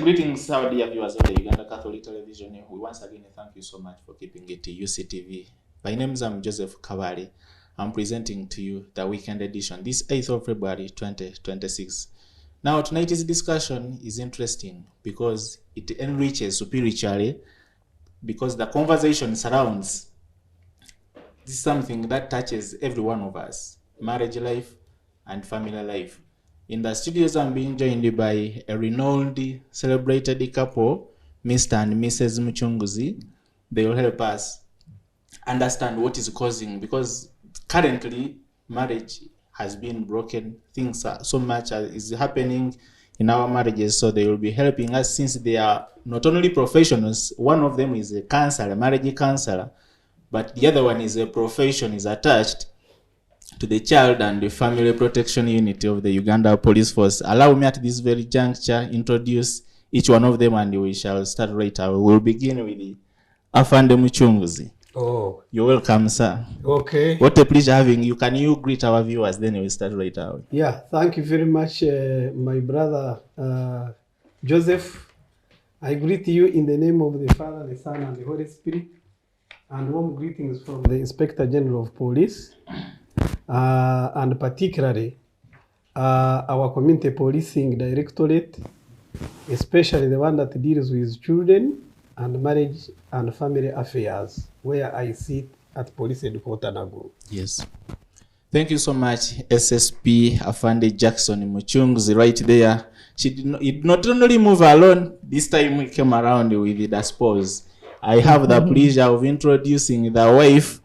greetings, our dear viewers of the Uganda Catholic Television. We once again thank you so much for keeping it to UCTV. My name is Joseph Kavali. I'm presenting to you the weekend edition, this 8th of February 2026. Now, tonight's discussion is interesting because it enriches spiritually, because the conversation surrounds this is something that touches every one of us, marriage life and family life. In the studios, I'm being joined by a renowned, celebrated couple, Mr. and Mrs. MUCUNGUZI. They will help us understand what is causing, because currently marriage has been broken. Things are so much is happening in our marriages, so they will be helping us, since they are not only professionals. One of them is a counselor, a marriage counselor, but the other one is a profession, is attached to the Child and the Family Protection Unit of the Uganda Police Force. Allow me at this very juncture introduce each one of them, and we shall start right away. We'll begin with the Afande MUCUNGUZI. Oh, you're welcome, sir. Okay. What a pleasure having you. Can you greet our viewers? Then we'll start right away. Yeah, thank you very much, my brother Joseph. I greet you in the name of the Father, the Son, and the Holy Spirit. And warm greetings from the Inspector General of Police, and particularly our Community Policing Directorate, especially the one that deals with children and marriage and family affairs, where I sit at Police Headquarters Nagu. Yes. Thank you so much, SSP Afande Jackson MUCUNGUZI, right there. She did not only move alone, this time we came around with the spouse. I have the pleasure of introducing the wife,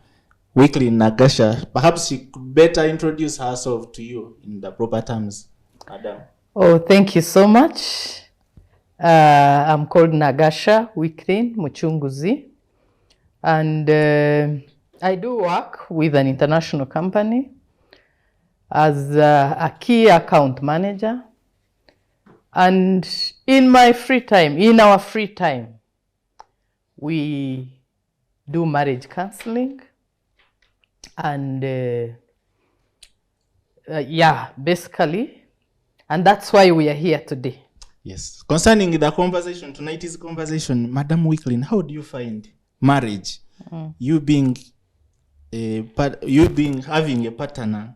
WICKLIN NAGASHA. Perhaps she could better introduce herself to you in the proper terms, Madam. Oh, thank you so much. I'm called NAGASHA WICKLIN MUCUNGUZI, and I do work with an international company as a key account manager. And in my free time, in our free time, we do marriage counseling, and yeah, basically, and that's why we are here today. Yes. Concerning the conversation, tonight's conversation, Madam WICKLIN, how do you find marriage? You being having a partner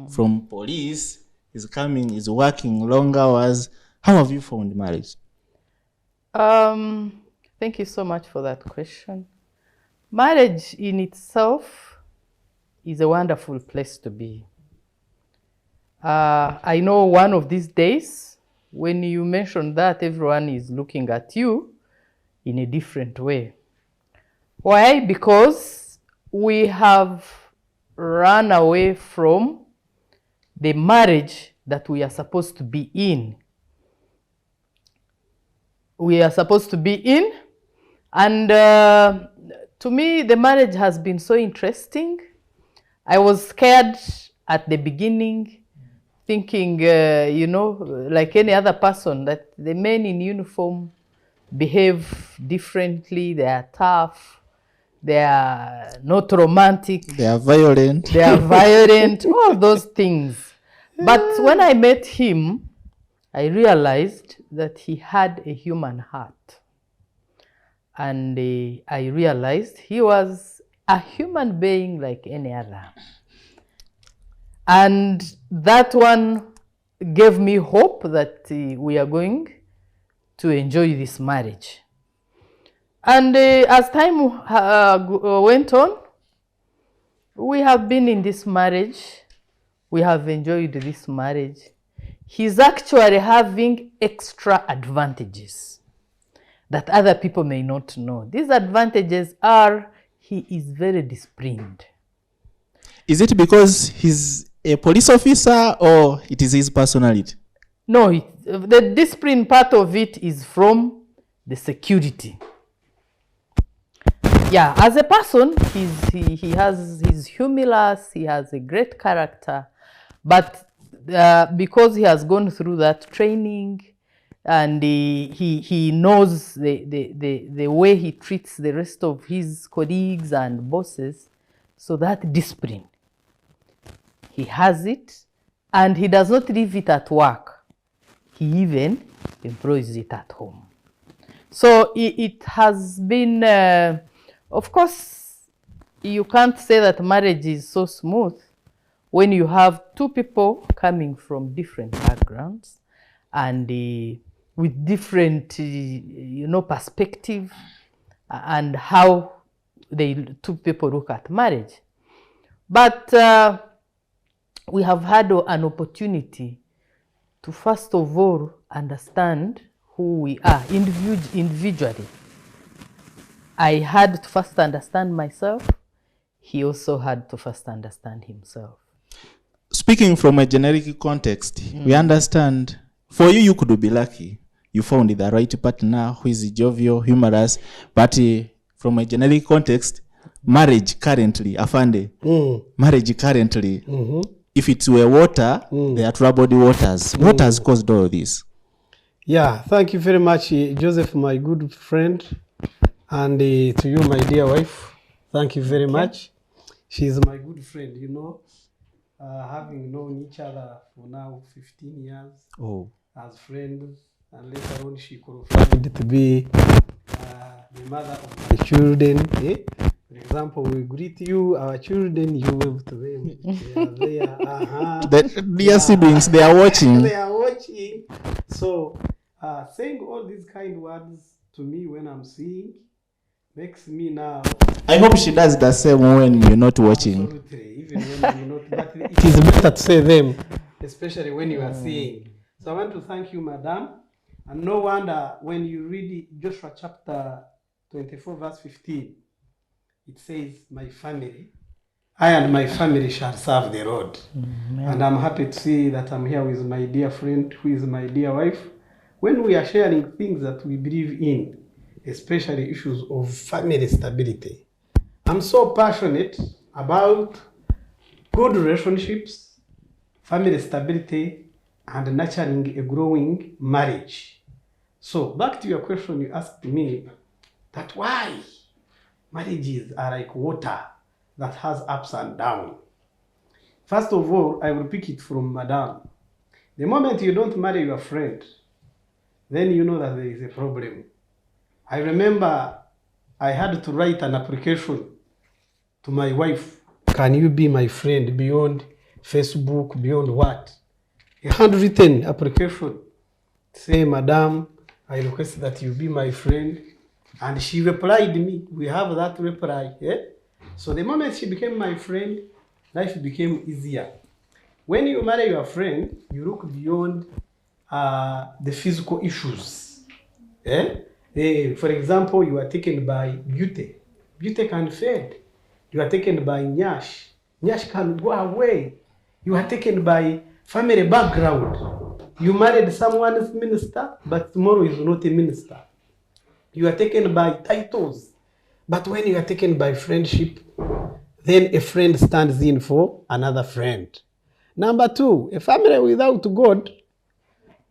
from police, is working long hours. How have you found marriage? Thank you so much for that question. Marriage in itself is a wonderful place to be. I know one of these days, when you mention that, everyone is looking at you in a different way. Why? Because we have run away from the marriage that we are supposed to be in. We are supposed to be in. And to me, the marriage has been so interesting. I was scared at the beginning, thinking, you know, like any other person, that the men in uniform behave differently. They are tough. They are not romantic. They are violent. They are violent, all those things. But when I met him, I realized that he had a human heart. And I realized he was a human being like any other. And that one gave me hope that we are going to enjoy this marriage. And as time went on, we have been in this marriage. We have enjoyed this marriage. He's actually having extra advantages that other people may not know. These advantages are, he is very disciplined. Is it because he's a police officer, or it is his personality? No, the discipline part of it is from the security. Yeah, as a person, he's humorous, he has a great character, but because he has gone through that training, and he knows the way he treats the rest of his colleagues and bosses, so that discipline, he has it, and he does not leave it at work. He even employs it at home. So it has been, of course, you can't say that marriage is so smooth when you have two people coming from different backgrounds and with different, perspective and how two people look at marriage. But we have had an opportunity to first of all understand who we are individually. I had to first understand myself. He also had to first understand himself. Speaking from a generic context, we understand for you, you could be lucky. You found the right partner who is jovial, humorous, but from a generic context, marriage currently, Afande, marriage currently, if it were water, they are troubled waters. What has caused all this? Yeah, thank you very much, Joseph, my good friend, and to you, my dear wife. Thank you very much. She's my good friend, having known each other for now 15 years as friends, and later on she qualified to be the mother of my children. For example, we greet you, our children, you wave to them. They are there. The dear siblings, they are watching. They are watching. So, saying all these kind words to me when I'm seeing makes me now. I hope she does the same when you're not watching. Absolutely, even when you're not. But it is better to say them, especially when you are seeing. So I want to thank you, Madam. And no wonder when you read Joshua chapter 24, verse 15, it says, my family, I and my family shall serve the Lord. And I'm happy to see that I'm here with my dear friend, who is my dear wife, when we are sharing things that we believe in, especially issues of family stability. I'm so passionate about good relationships, family stability, and nurturing a growing marriage. So back to your question, you asked me that why marriages are like water that has ups and downs. First of all, I will pick it from Madam. The moment you don't marry your friend, then you know that there is a problem. I remember I had to write an application to my wife. Can you be my friend beyond Facebook, beyond what? A handwritten application. Say, Madam, I request that you be my friend. And she replied me. We have that reply. So the moment she became my friend, life became easier. When you marry your friend, you look beyond the physical issues. For example, you are taken by beauty. Beauty can fade. You are taken by nyash. Nyash can go away. You are taken by family background. You married someone's minister, but tomorrow is not a minister. You are taken by titles. But when you are taken by friendship, then a friend stands in for another friend. Number two, a family without God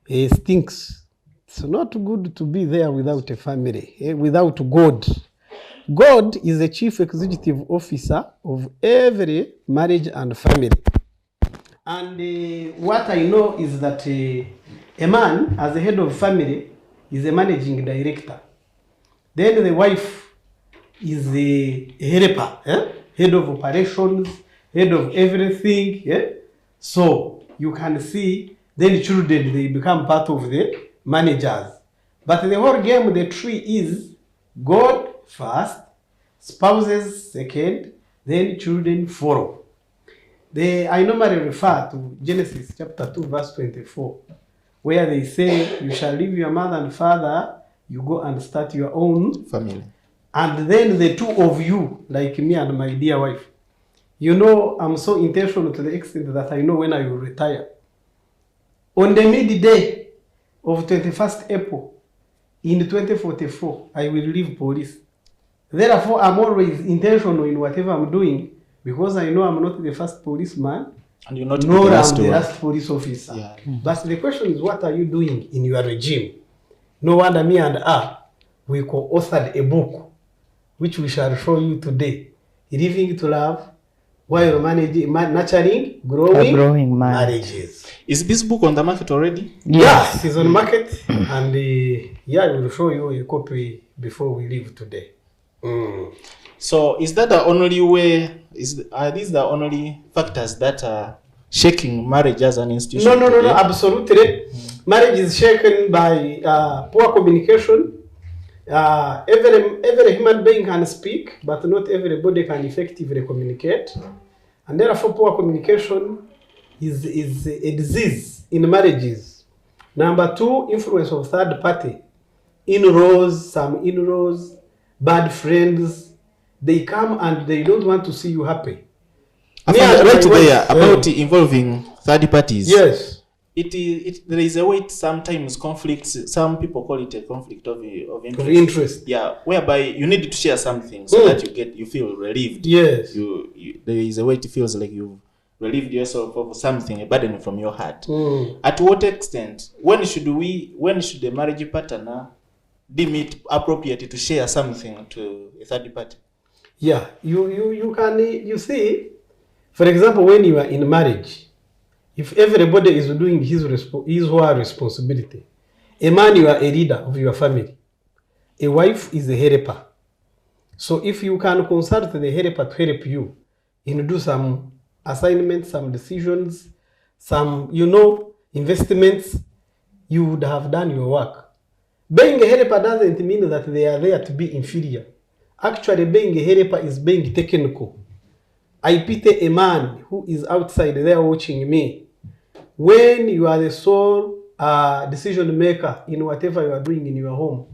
stinks. It's not good to be there without a family, without God. God is the chief executive officer of every marriage and family. And what I know is that a man, as the head of family, is a managing director. Then the wife is the helper, head of operations, head of everything. So you can see, then children, they become part of the managers. But the whole game, the tree is God first, spouses second, then children follow. I normally refer to Genesis chapter 2, verse 24, where they say, you shall leave your mother and father, you go and start your own family. And then the two of you, like me and my dear wife, I'm so intentional to the extent that I know when I will retire. On the midday of 21st April, in 2044, I will leave police. Therefore, I'm always intentional in whatever I'm doing, because I know I'm not the first policeman, and you're not nor the I'm the last police officer. Yeah. But the question is, what are you doing in your regime? No wonder me and we co-authored a book, which we shall show you today. Living to Love, while nurturing growing marriages. Is this book on the market already? Yes, it's on the market, and yeah, I will show you a copy before we leave today. So is that the only way? Are these the only factors that are shaking marriage as an institution? No, absolutely. Marriage is shaken by poor communication. Every human being can speak, but not everybody can effectively communicate. And therefore, poor communication is a disease in marriages. Number 2, influence of third party. Some in-laws, bad friends, they come and they don't want to see you happy. Right there, about involving third parties. Yes. There is a way sometimes conflicts. Some people call it a conflict of interest. Of interest. Yeah, whereby you need to share something so that you feel relieved. Yes. There is a way it feels like you've relieved yourself of something, a burden from your heart. At what extent? When should the marriage partner deem it appropriate to share something to a third party? Yeah, you see, for example, when you are in marriage, if everybody is doing his or her responsibility, a man, you are a leader of your family, a wife is a helper. So if you can consult the helper to help you in do some assignments, some decisions, some investments, you would have done your work. Being a helper doesn't mean that they are there to be inferior. Actually, being a helper is being technical. I pity a man who is outside there watching me. When you are the sole decision maker in whatever you are doing in your home,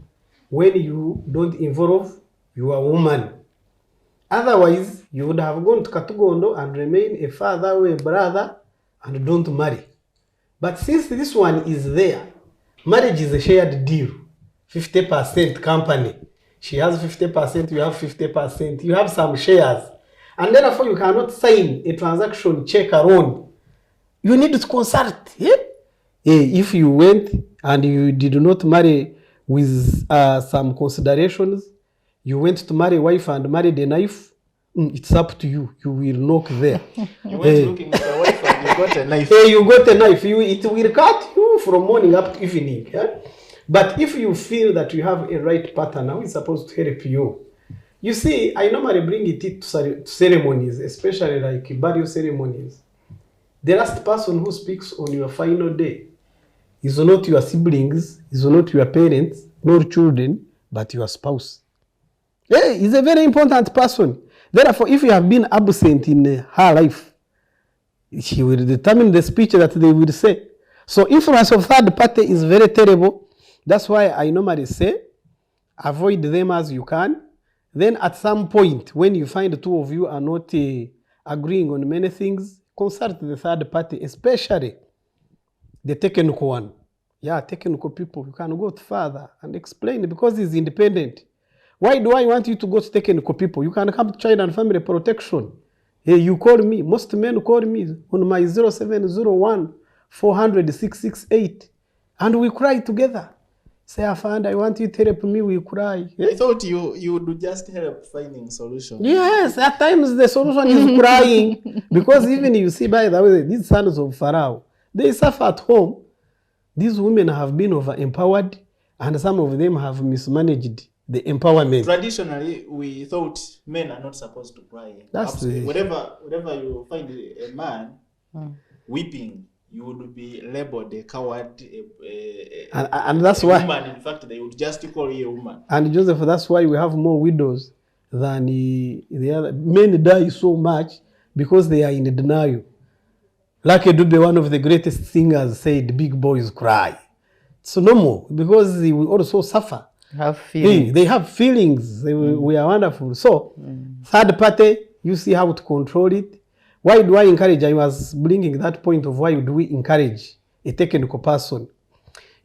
when you don't involve your woman. Otherwise, you would have gone to Katugondo and remain a father or a brother and don't marry. But since this one is there, marriage is a shared deal. 50% company. She has 50%, you have 50%. You have some shares. And therefore, you cannot sign a transaction check alone. You need to consult. If you went and you did not marry with some considerations, you went to marry a wife and married a knife, it's up to you. You will knock there. You went looking for a wife and you got a knife. You got a knife. It will cut you from morning up to evening. But if you feel that you have a right partner who is supposed to help you, you see, I normally bring it to ceremonies, especially like burial ceremonies. The last person who speaks on your final day is not your siblings, is not your parents, nor children, but your spouse. He's a very important person. Therefore, if you have been absent in her life, she will determine the speech that they will say. So influence of third party is very terrible. That's why I normally say, avoid them as you can. Then at some point, when you find the two of you are not agreeing on many things, consult the third party, especially the technical one. Yeah, technical people, you can go further and explain because it's independent. Why do I want you to go to technical people? You can come to Child and Family Protection. You call me. Most men call me on my 0701 400 668. And we cry together. Say, I want you to help me, we cry. I thought you would just help finding solutions. Yes, at times the solution is crying. Because even you see, by the way, these sons of Pharaoh, they suffer at home. These women have been over-empowered, and some of them have mismanaged the empowerment. Traditionally, we thought men are not supposed to cry. That's whenever you find a man weeping, you would be labeled a coward, and that's why woman. In fact, they would just call you a woman. And Joseph, that's why we have more widows than the other. Men die so much because they are in denial. Lucky Dube, one of the greatest singers, said, "Big boys cry." It's normal because we also suffer. Have feelings. They have feelings. We are wonderful. So, third party, you see how to control it. Why do I encourage? I was bringing that point of why do we encourage a technical person.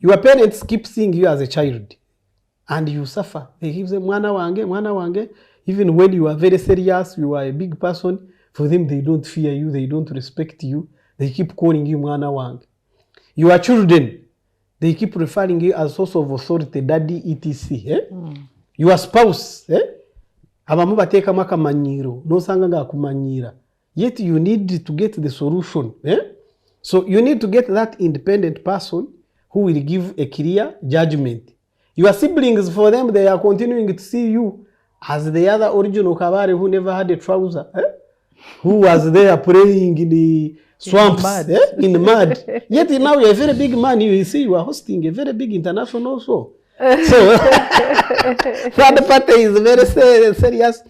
Your parents keep seeing you as a child and you suffer. They keep saying, mwana wange. Even when you are very serious, you are a big person, for them they don't fear you, they don't respect you. They keep calling you mwana wange. Your children, they keep referring you as source of authority, daddy, etc. Your spouse, abamu bateka makamanyiro, no sanga ga kumanyira. yet you need to get the solution. So you need to get that independent person who will give a clear judgment. Your siblings, for them, they are continuing to see you as the other original Kabare who never had a trouser, who was there playing in the swamps, in the mud. Yet now you're a very big man. You see, you are hosting a very big international show. So that part is very serious.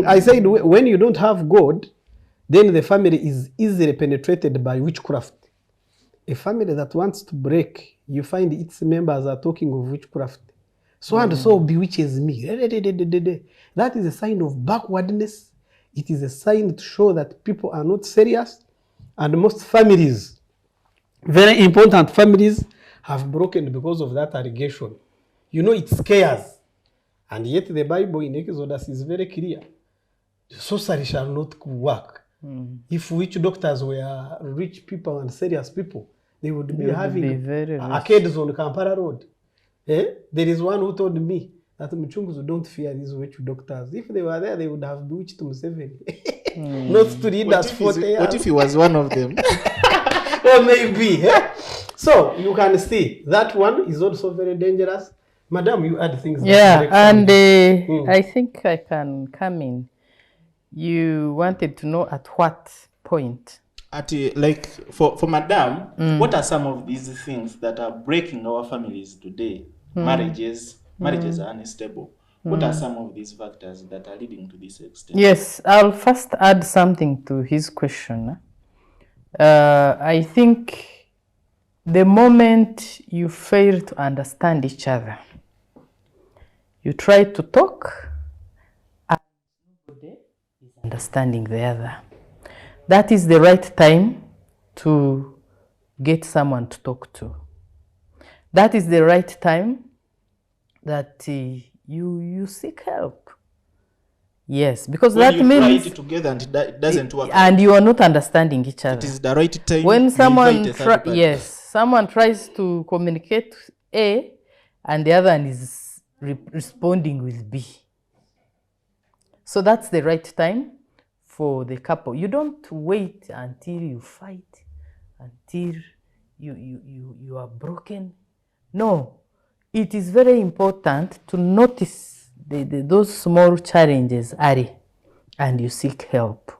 I said, when you don't have God, then the family is easily penetrated by witchcraft. A family that wants to break, you find its members are talking of witchcraft. So and so bewitches me. That is a sign of backwardness. It is a sign to show that people are not serious. And most families, very important families, have broken because of that allegation. You know, it scares. And yet the Bible in Exodus is very clear. Sorcery shall not work. If witch doctors were rich people and serious people, they would be having arcades on Kampala Road. There is one who told me that Mucunguzi don't fear these witch doctors. If they were there, they would have bewitched Museveni. Not to read us 40 years. What if he was one of them? Or maybe. So you can see that one is also very dangerous. Madam, you add things. Yeah, and I think I can come in. You wanted to know at what point? Like for Madam, what are some of these things that are breaking our families today? Marriages are unstable. What are some of these factors that are leading to this extent? Yes, I'll first add something to his question. I think the moment you fail to understand each other, you try to talk and nobody is understanding the other. That is the right time to get someone to talk to. That is the right time that you seek help. Yes, because when that means try it together and it doesn't work. And you are not understanding each other. It is the right time. When someone someone tries to communicate A and the other one is responding with B. So that's the right time for the couple. You don't wait until you fight, until you are broken. No, it is very important to notice those small challenges early and you seek help.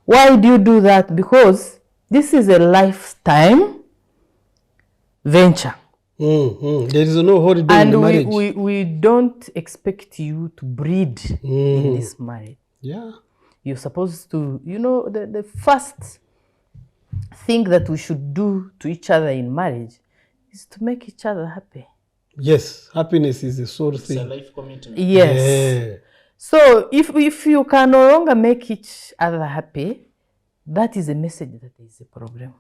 Why do you do that? Because this is a lifetime venture. There is no holiday in marriage. And we don't expect you to breed in this marriage. Yeah. You're supposed to, the first thing that we should do to each other in marriage is to make each other happy. Yes, happiness is the sole thing. It's a life commitment. Yes. Yeah. So if you can no longer make each other happy, that is a message that there is a problem.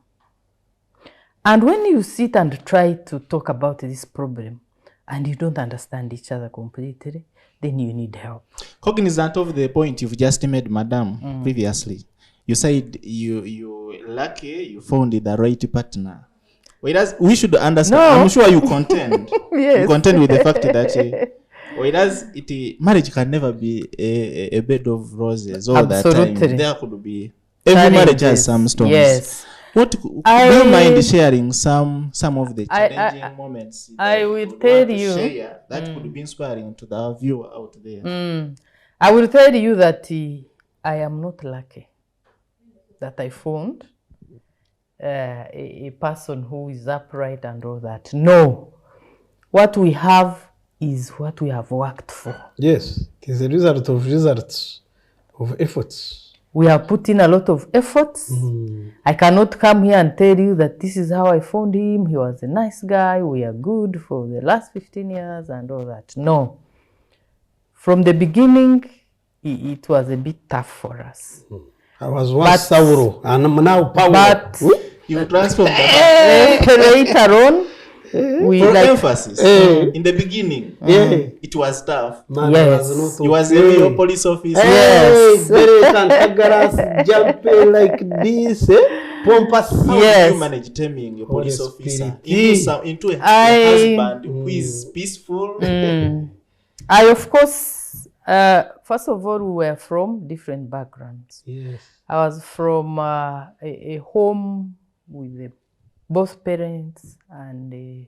And when you sit and try to talk about this problem and you don't understand each other completely, then you need help. Cognizant of the point you've just made, Madam, previously, you said you lucky you found the right partner. Whereas we should understand, no. I'm sure you contend. Yes. You contend with the fact that whereas marriage can never be a bed of roses all the time. There could be, every marriage has some storms. Yes. What do you mind sharing some of the challenging moments I will tell you that could be inspiring to the viewer out there? I will tell you that I am not lucky that I found a person who is upright and all that. No. What we have is what we have worked for. Yes. It is a result of results, of efforts. We have put in a lot of efforts. I cannot come here and tell you that this is how I found him. He was a nice guy. We are good for the last 15 years and all that. No. From the beginning, it was a bit tough for us. I was once Sauro and I'm now Power. But you transformed later on, we for emphasis. In the beginning, it was tough. Man, yes. He was a police officer. Yes. Very cantankerous, jumping like this. Pompous. How did you manage taming a police officer into a husband who is peaceful? I, of course, first of all, we were from different backgrounds. Yes. I was from a home with both parents, and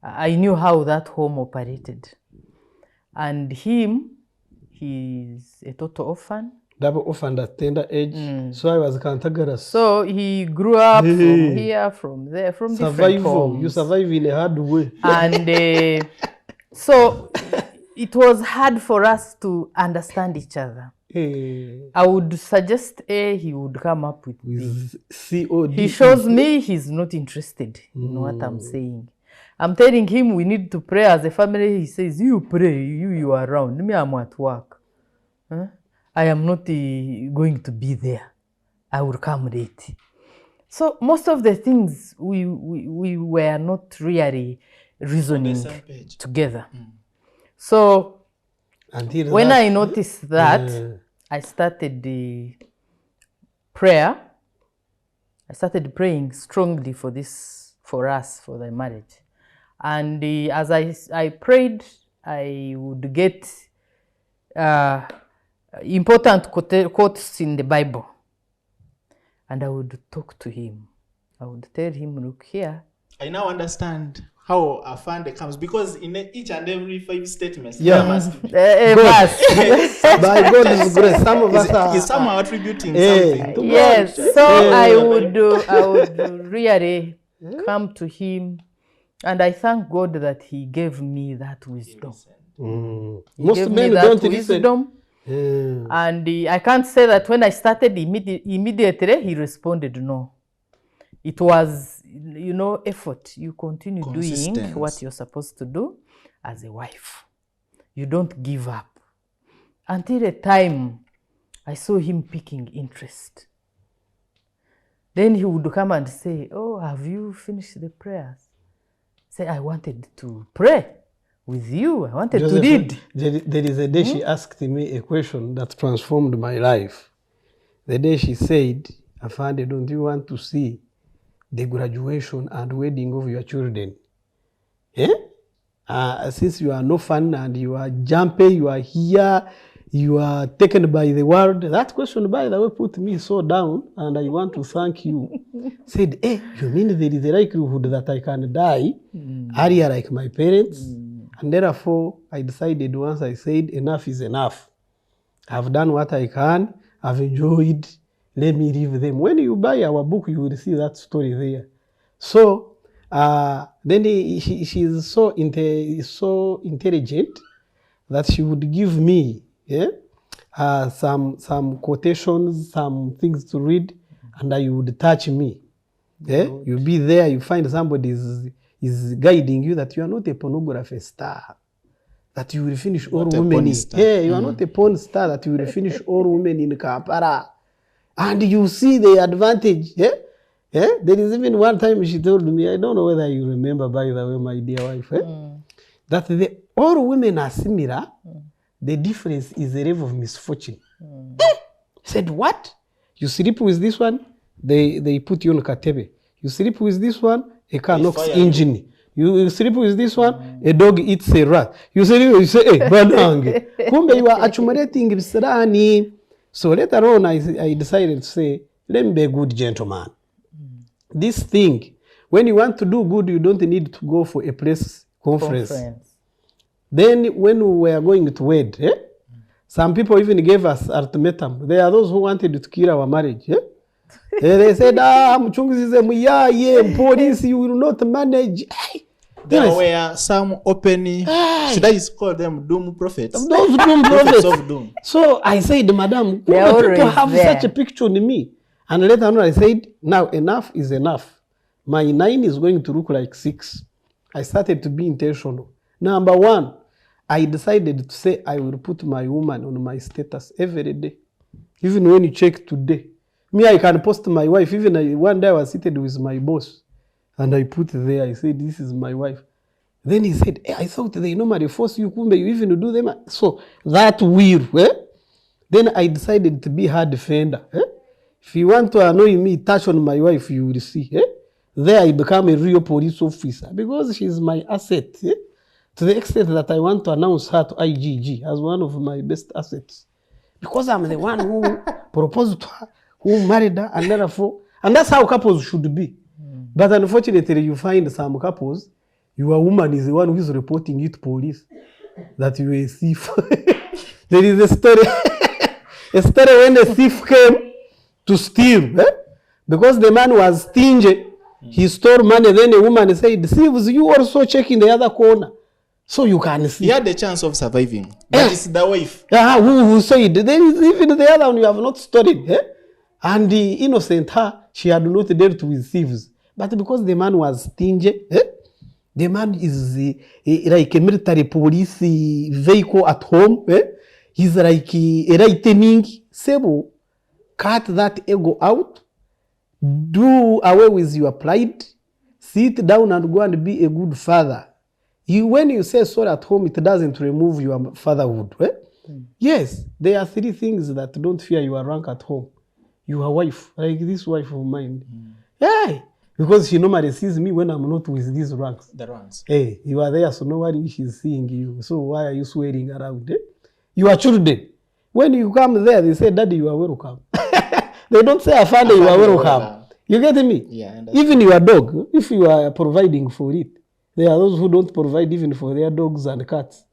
I knew how that home operated. And him, he's a total orphan. Double orphan at tender age. So I was Kantagaras. So he grew up from here, from there, from different homes. You survive in a hard way. And so it was hard for us to understand each other. I would suggest A, he would come up with B. COD. He shows me he's not interested in what I'm saying. I'm telling him we need to pray as a family. He says, you pray, you are around. Me, I'm at work. I am not going to be there. I will come late. So most of the things we were not really reasoning together. So until when I noticed that, I started the prayer. I started praying strongly for this, for us, for the marriage. And as I prayed, I would get important quotes in the Bible. And I would talk to him. I would tell him, look here. I now understand how a fund comes, because in each and every 5 statements, there must be by God's grace, some of us are somehow attributing something to yes. God. So I would really come to him, and I thank God that he gave me that wisdom. Most men don't listen. And I can't say that when I started immediately he responded no. It was, effort. You continue doing what you're supposed to do as a wife. You don't give up. Until a time I saw him picking interest. Then he would come and say, oh, have you finished the prayers? Say, I wanted to pray with you. I wanted to read. There is a day she asked me a question that transformed my life. The day she said, Afande, don't you want to see the graduation and wedding of your children? Since you are no fun and you are jumpy, you are here, you are taken by the world. That question, by the way, put me so down, and I want to thank you. Said, you mean there is a likelihood that I can die earlier like my parents? And therefore, I decided once I said, enough is enough. I've done what I can. I've enjoyed. Let me leave them. When you buy our book, you will see that story there. So, then she is so intelligent that she would give me some quotations, some things to read, and you would touch me. You'll be there, you find somebody is guiding you that you are not a pornography star, that you will finish all women. You are not a porn star, that you will finish all women in Kampala. And you see the advantage. There is even one time she told me, I don't know whether you remember, by the way, my dear wife, that all women are similar. The difference is the level of misfortune. Said, what? You sleep with this one, they put you on katebe. You sleep with this one, a car knocks engine. You sleep with this one, a dog eats a rat. You say, hey, banang. Kumbe, you are accumulating visrani. So later on, I decided to say, let me be a good gentleman. This thing, when you want to do good, you don't need to go for a press conference. Then when we were going to wed, some people even gave us ultimatum. There are those who wanted to kill our marriage. They said, MUCUNGUZI, police, you will not manage. There were some openly, should I call them doom prophets? Those doom prophets. Of doom. So I said, Madam, people have such a picture in me. And later on I said, now enough is enough. My 9 is going to look like 6. I started to be intentional. Number 1, I decided to say I will put my woman on my status every day. Even when you check today. Me, I can post my wife. Even one day I was seated with my boss. And I put there, I said, this is my wife. Then he said, I thought they normally force you, kumbe, you even do them. So that will. Then I decided to be her defender. If you want to annoy me, touch on my wife, you will see. There I become a real police officer because she's my asset. To the extent that I want to announce her to IGG as one of my best assets. because I'm the one who proposed to her, who married her, and therefore, and that's how couples should be. But unfortunately, you find some couples, your woman is the one who is reporting it to police that you are a thief. There is a story, a story when the thief came to steal, because the man was stingy. He stole money. Then the woman said, "Thieves, you also check in the other corner, so you can see." He had the chance of surviving, but it's the wife. Who said there is even the other one you have not stolen, and the innocent her, she had not dealt with thieves, but because the man was stingy, the man is like a military police vehicle at home. He's like a lightning sable. Cut that ego out. Do away with your pride. Sit down and go and be a good father. When you say sorry at home, it doesn't remove your fatherhood. Yes, there are 3 things that don't fear your rank at home. Your wife, like this wife of mine. Yeah, because she normally sees me when I'm not with these ranks. The ranks. Hey, you are there, so nobody is seeing you. So why are you swearing around? Your children. When you come there, they say, "Daddy, you are welcome." They don't say, "Afande, you are welcome." You get me? Yeah. Even your dog, if you are providing for it, there are those who don't provide even for their dogs and cats.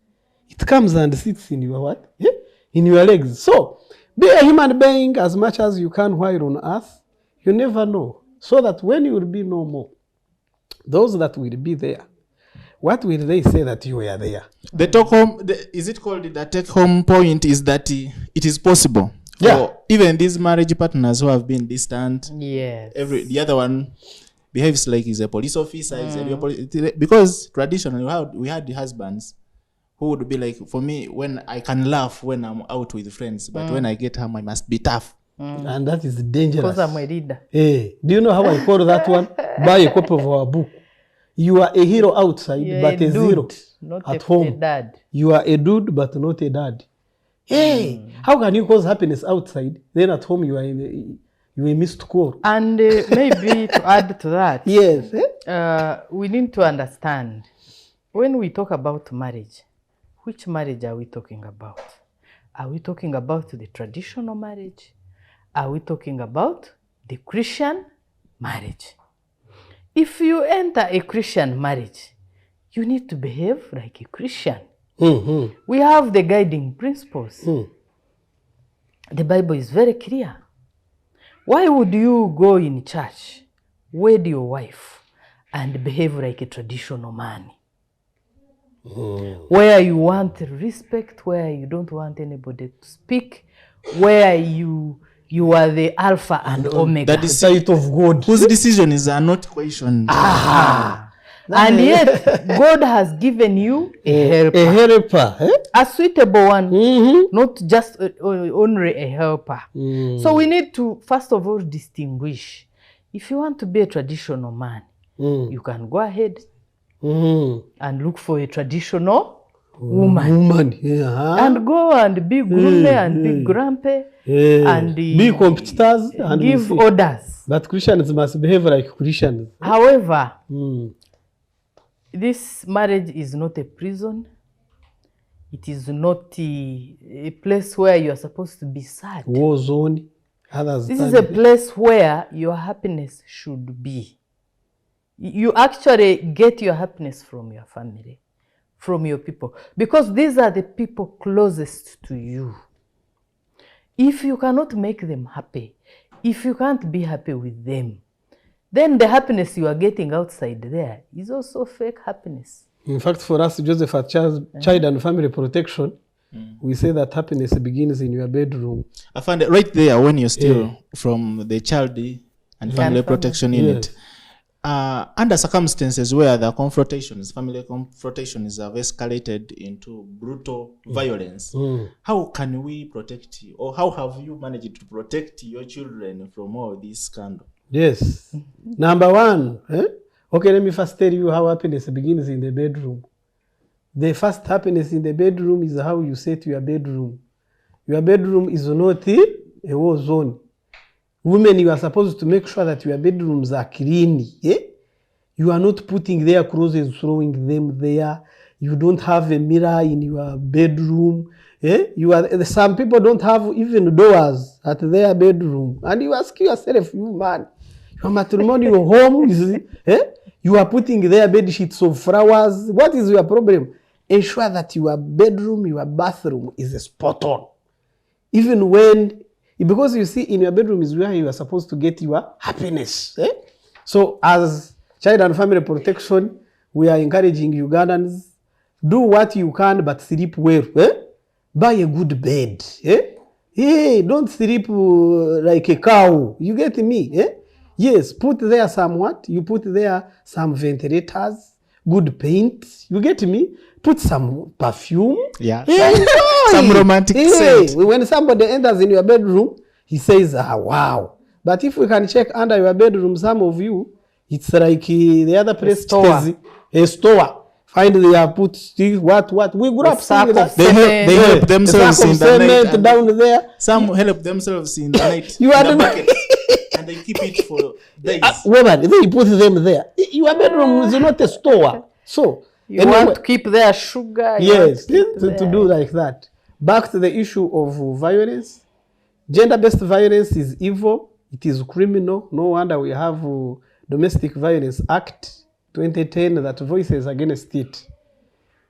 It comes and sits in your what? Yeah? In your legs. So, be a human being as much as you can while on earth. You never know. So that when you will be no more, those that will be there, what will they say that you were there? The take home, is it called the take home point is that it is possible. Yeah. For even these marriage partners who have been distant. Yes. The other one behaves like he's a police officer. He's a real because traditionally we had the husbands who would be like, for me, when I can laugh when I'm out with friends, but when I get home, I must be tough. And that is dangerous. Because I'm a reader. Hey, do you know how I call that one? Buy a copy of our book. You are a hero outside, You're but a zero not at a home. dad. You are a dude, but not a dad. Hey, how can you cause happiness outside? Then at home you are a missed call. And maybe to add to that, Yes. we need to understand when we talk about marriage, which marriage are we talking about? Are we talking about the traditional marriage? Are we talking about the Christian marriage? If you enter a Christian marriage, you need to behave like a Christian. We have the guiding principles. The Bible is very clear. Why would you go in church, wed your wife, and behave like a traditional man? Where you want respect, where you don't want anybody to speak, where you are the Alpha and Omega. That is sight of God, whose decisions are not questioned. And yet, God has given you a helper. A helper. A suitable one, not just only a helper. So we need to, first of all, distinguish. If you want to be a traditional man, you can go ahead and look for a traditional woman. And go and be gloomy and be grumpy and be competitors and give orders. But Christians must behave like Christians. However, this marriage is not a prison. It is not a place where you are supposed to be sad. War zone. This is a place where your happiness should be. You actually get your happiness from your family, from your people, because these are the people closest to you. If you cannot make them happy, if you can't be happy with them, then the happiness you are getting outside there is also fake happiness. In fact, for us, Joseph, at Child and Family Protection, we say that happiness begins in your bedroom. I find it right there when you're still from the Child and Family Protection Unit. Yes. Under circumstances where the family confrontations have escalated into brutal violence, how can we protect you, or how have you managed to protect your children from all this scandal? Yes. Number one, okay, let me first tell you how happiness begins in the bedroom. The first happiness in the bedroom is how you set your bedroom. Your bedroom is not a war zone. Women, you are supposed to make sure that your bedrooms are clean. You are not putting their clothes and throwing them there. You don't have a mirror in your bedroom. Some people don't have even doors at their bedroom. And you ask yourself, you man, your matrimonial home is, you are putting their bed sheets of flowers. What is your problem? Ensure that your bedroom, your bathroom is spot on. Even when, because you see in your bedroom is where you are supposed to get your happiness. So as Child and Family Protection, we are encouraging Ugandans, do what you can but sleep well. Buy a good bed. Don't sleep like a cow. You get me? Yes, put there some what? You put there some ventilators, good paint. You get me? Put some perfume. Yeah. Some romantic scent. When somebody enters in your bedroom, he says, wow. But if we can check under your bedroom, some of you, it's like the other place, a store. Find they have put what we grew up seeing that. They help themselves in the night. Down there. Some help themselves in the night. You are the bucket, and they keep it for days. Woman, they put them there. Your bedroom is not a store. So you want to keep their sugar. Yes, to do like that. Back to the issue of violence. Gender-based violence is evil. It is criminal. No wonder we have Domestic Violence Act 2010 that voices against it.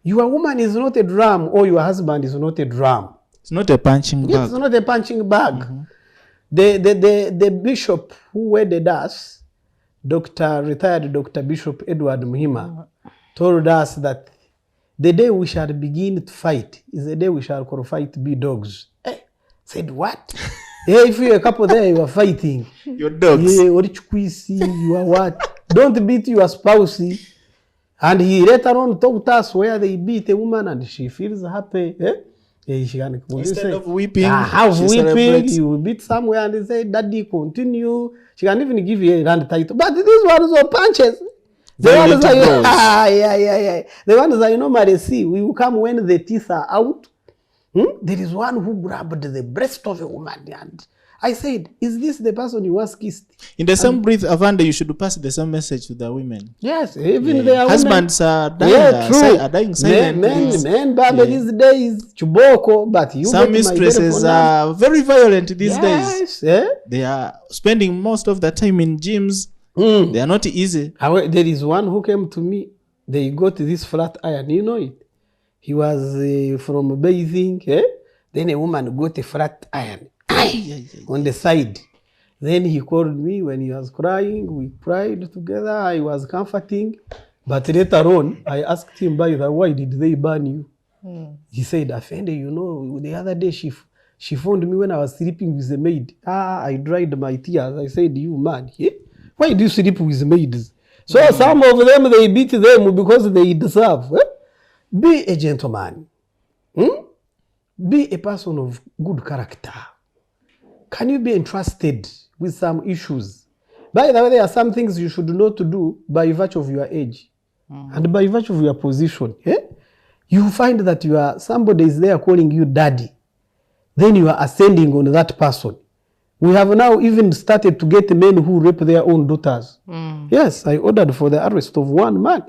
Your woman is not a drum, or your husband is not a drum. It's not a punching bag. It's not a punching bag. The bishop who wedded us, retired Dr. Bishop Edward Muhima, told us that the day we shall begin to fight is the day we shall qualify to be dogs. Said what? If you're a couple there, you are fighting. Your dogs. You are what? Don't beat your spouse. And he later on told us where they beat a woman and she feels happy. She can, instead of weeping, you beat somewhere and they say, Daddy, continue. She can even give you a land title. But these ones are punches. The ones I normally see, we will come when the teeth are out. There is one who grabbed the breast of a woman and I said, is this the person you once kissed? In the same breath, Avanda, you should pass the same message to the women. Yes, even their husbands are dying, are dying silently. Men bad these days, chuboko, but you some mistresses are very violent these days. They are spending most of the time in gyms. They are not easy. There is one who came to me. They got this flat iron, you know it. He was from bathing. Then a woman got a flat iron on the side. Then he called me when he was crying. We cried together. I was comforting. But later on, I asked him, by the way, why did they burn you? He said, Afende, you know, the other day she found me when I was sleeping with the maid. I dried my tears. I said, you man, why do you sleep with maids? So some of them, they beat them because they deserve. Be a gentleman. Be a person of good character. Can you be entrusted with some issues? By the way, there are some things you should not do by virtue of your age and by virtue of your position. You find that somebody is there calling you daddy. Then you are ascending on that person. We have now even started to get men who rape their own daughters. Yes, I ordered for the arrest of one man.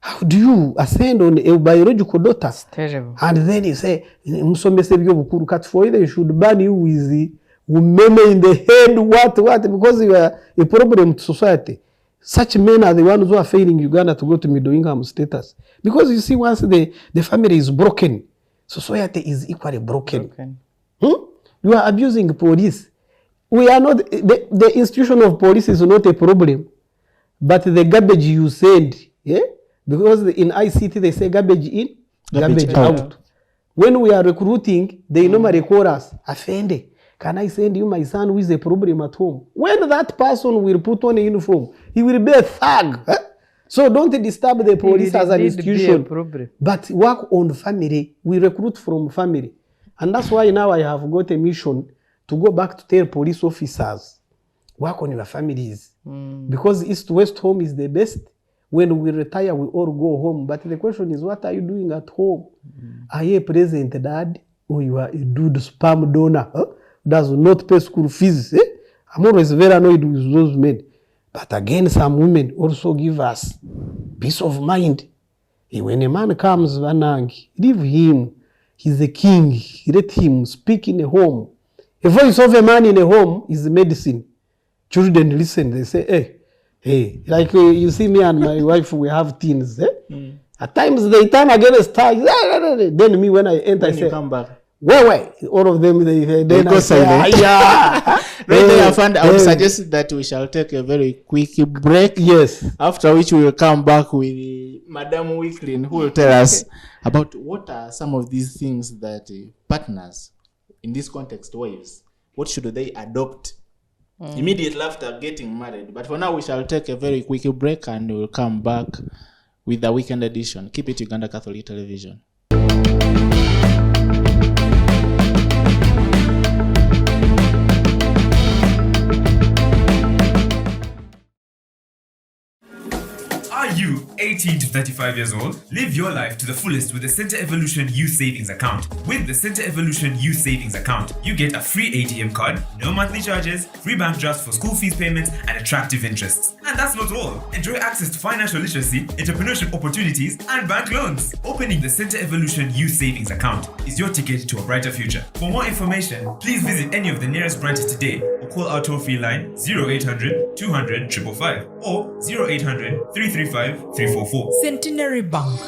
How do you ascend on a biological daughter? It's terrible. And then you say, for either you should burn you with the umeme in the head, what, because you are a problem to society. Such men are the ones who are failing Uganda to go to middle income status. Because you see, once the family is broken, society is equally broken. You are abusing police. We are not, the institution of police is not a problem, but the garbage you send, because in ICT they say garbage in, garbage out. When we are recruiting, they normally call us, Afende, can I send you my son with a problem at home? When that person will put on a uniform, he will be a thug. So don't disturb the police as an institution, but work on family. We recruit from family. And that's why now I have got a mission to go back to tell police officers, work on your families. Because East-West home is the best. When we retire, we all go home. But the question is, what are you doing at home? Are you a present dad? Or you are a dude sperm donor? Does not pay school fees? I'm always very annoyed with those men. But again, some women also give us peace of mind. When a man comes, leave him. He's a king. Let him speak in a home. A voice of a man in a home is medicine. Children listen. They say, hey. Like you see me and my wife, we have teens. At times they turn against us. Then me, when I enter, I say, come back. Where? All of them, they go silent. Right there, I would suggest that we shall take a very quick break. Yes. After which we will come back with Madam Wicklin, who will tell us about what are some of these things that partners, in this context, wives, what should they adopt immediately after getting married. But for now, we shall take a very quick break and we'll come back with the weekend edition. Keep it Uganda Catholic Television. Are you 18 to 35 years old? Live your life to the fullest with the Center Evolution Youth Savings Account. With the Center Evolution Youth Savings Account, you get a free ATM card, no monthly charges, free bank drafts for school fees payments, and attractive interests. And that's not all. Enjoy access to financial literacy, entrepreneurship opportunities, and bank loans. Opening the Center Evolution Youth Savings Account is your ticket to a brighter future. For more information, please visit any of the nearest branches today or call our toll-free line 0800 200 555 or 0800 335 344. Centenary Bank.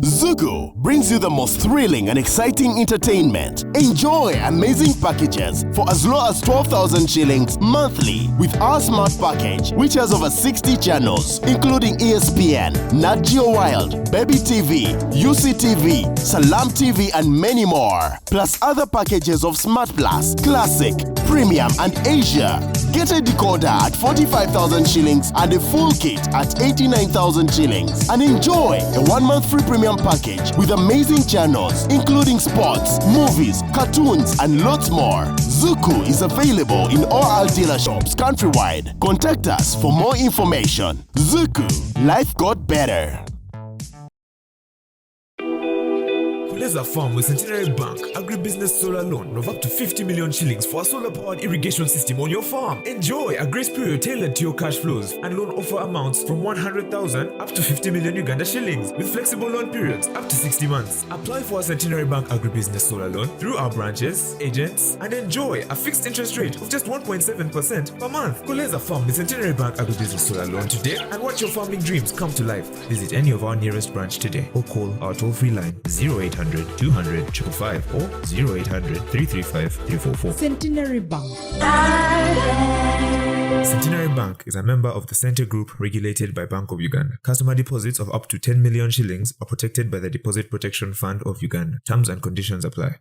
Zuku brings you the most thrilling and exciting entertainment. Enjoy amazing packages for as low as 12,000 shillings monthly with our smart package, which has over 60 channels, including ESPN, Nat Geo Wild, Baby TV, UCTV, Salam TV, and many more. Plus other packages of Smart Plus, Classic, Premium, and Asia. Get a decoder at 45,000 shillings and a full kit at 89,000 shillings. And enjoy a 1-month free premium package with amazing channels, including sports, movies, cartoons, and lots more. Zuku is available in all our dealer shops countrywide. Contact us for more information. Zuku, life got better. Kuleza Farm with Centenary Bank, agribusiness solar loan of up to 50 million shillings for a solar-powered irrigation system on your farm. Enjoy a grace period tailored to your cash flows and loan offer amounts from 100,000 up to 50 million Uganda shillings with flexible loan periods up to 60 months. Apply for a Centenary Bank agribusiness solar loan through our branches, agents, and enjoy a fixed interest rate of just 1.7% per month. Kuleza Farm with Centenary Bank agribusiness solar loan today and watch your farming dreams come to life. Visit any of our nearest branch today or call our toll-free line 0800 200 555 or 0800 335 344. Centenary Bank. Centenary Bank is a member of the Center Group regulated by Bank of Uganda. Customer deposits of up to 10 million shillings are protected by the Deposit Protection Fund of Uganda. Terms and conditions apply.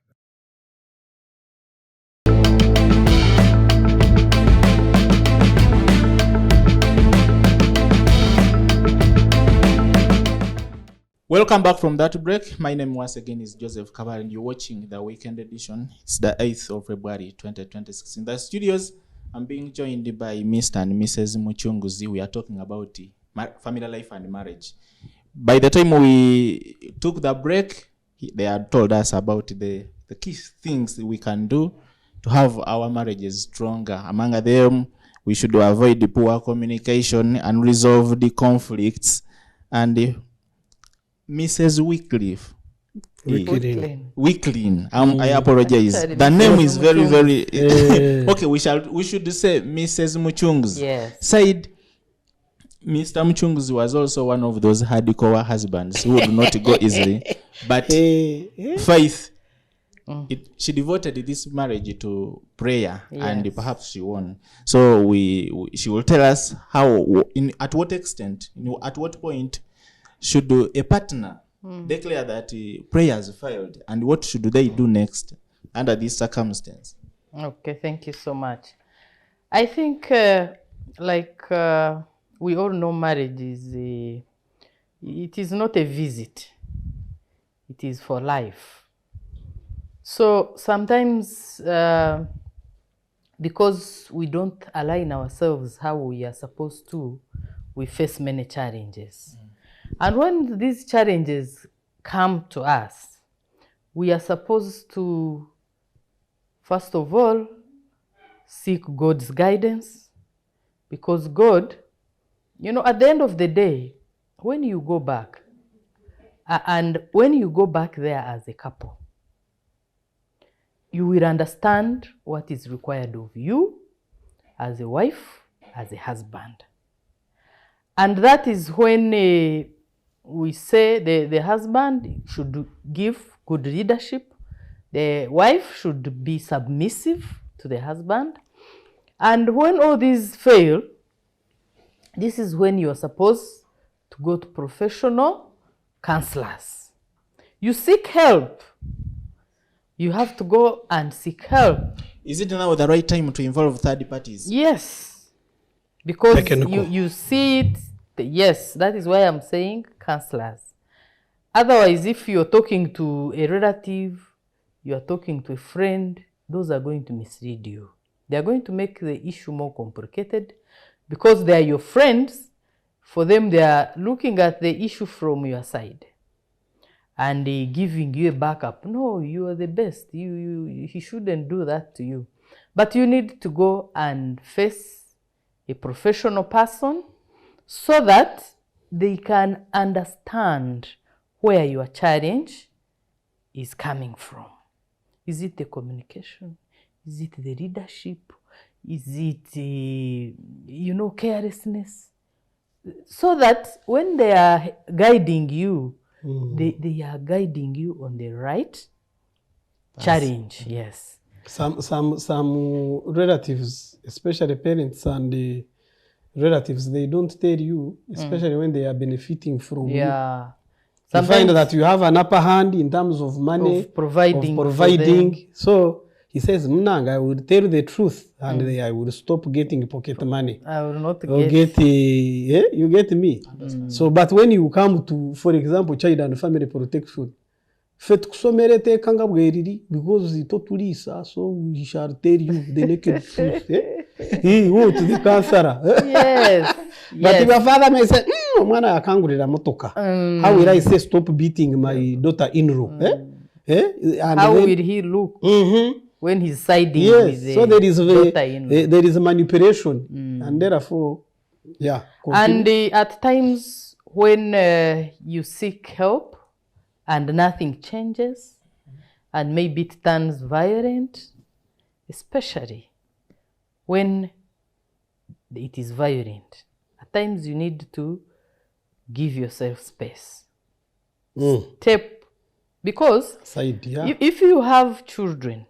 Welcome back from that break. My name once again is Joseph Kabal and you're watching the weekend edition. It's the 8th of February 2026. In the studios, I'm being joined by Mr. and Mrs. MUCUNGUZI. We are talking about family life and marriage. By the time we took the break, they had told us about the key things we can do to have our marriages stronger. Among them, we should avoid the poor communication and resolve the conflicts. And Mrs. Wicklin. I apologize. The name is very, very okay. We should say Mrs. MUCUNGUZI. Yes. Said Mr. MUCUNGUZI was also one of those hardcore husbands who would not go easily. But Faith, she devoted this marriage to prayer, and perhaps she won. So she will tell us how, at what extent, at what point should a partner declare that prayer has failed, and what should they do next under this circumstance? Okay, thank you so much. I think, we all know, marriage it is not a visit. It is for life. So sometimes, because we don't align ourselves how we are supposed to, we face many challenges. And when these challenges come to us, we are supposed to, first of all, seek God's guidance, because God, at the end of the day, when you go back, and when you go back there as a couple, you will understand what is required of you as a wife, as a husband. And that is when we say the husband should give good leadership, the wife should be submissive to the husband. And when all these fail, this is when you are supposed to go to professional counselors. You seek help. You have to go and seek help. Is it now the right time to involve third parties? Yes. Because you see it. Yes, that is why I'm saying counselors. Otherwise, if you're talking to a relative, you are talking to a friend, those are going to mislead you. They are going to make the issue more complicated because they are your friends. For them, they are looking at the issue from your side and giving you a backup. No, you are the best. He shouldn't do that to you. But you need to go and face a professional person so that they can understand where your challenge is coming from. Is it the communication? Is it the leadership? Is it, carelessness? So that when they are guiding you, they are guiding you on the right challenge. Yes. Some relatives, especially parents and the relatives, they don't tell you, especially when they are benefiting from you. You find that you have an upper hand in terms of money, of providing. So he says, Mnang, I will tell the truth and I will stop getting pocket money. I will not you get me. So, but when you come to, for example, child and family protection, because so we shall tell you the naked truth. He went to the counselor. Yes. But your father may say, how will I say stop beating my daughter-in-law? How will he look when he's siding with the so there is daughter-in-law? There is manipulation. And therefore, and at times when you seek help and nothing changes, and maybe it turns violent, especially when it is violent. At times you need to give yourself space. Step, because if you have children,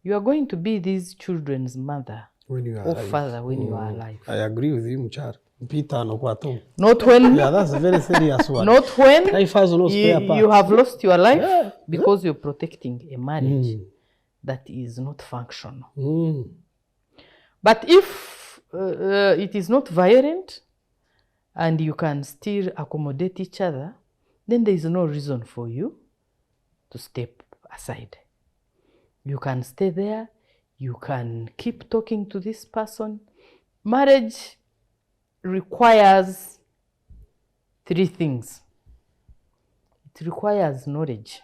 you are going to be these children's mother or father when you are alive. I agree with you, Mchar. Not when that's a very serious one. Not when life has no spare part. You have lost your life because you're protecting a marriage that is not functional. But if it is not violent and you can still accommodate each other, then there is no reason for you to step aside. You can stay there. You can keep talking to this person. Marriage requires 3 things. It requires knowledge.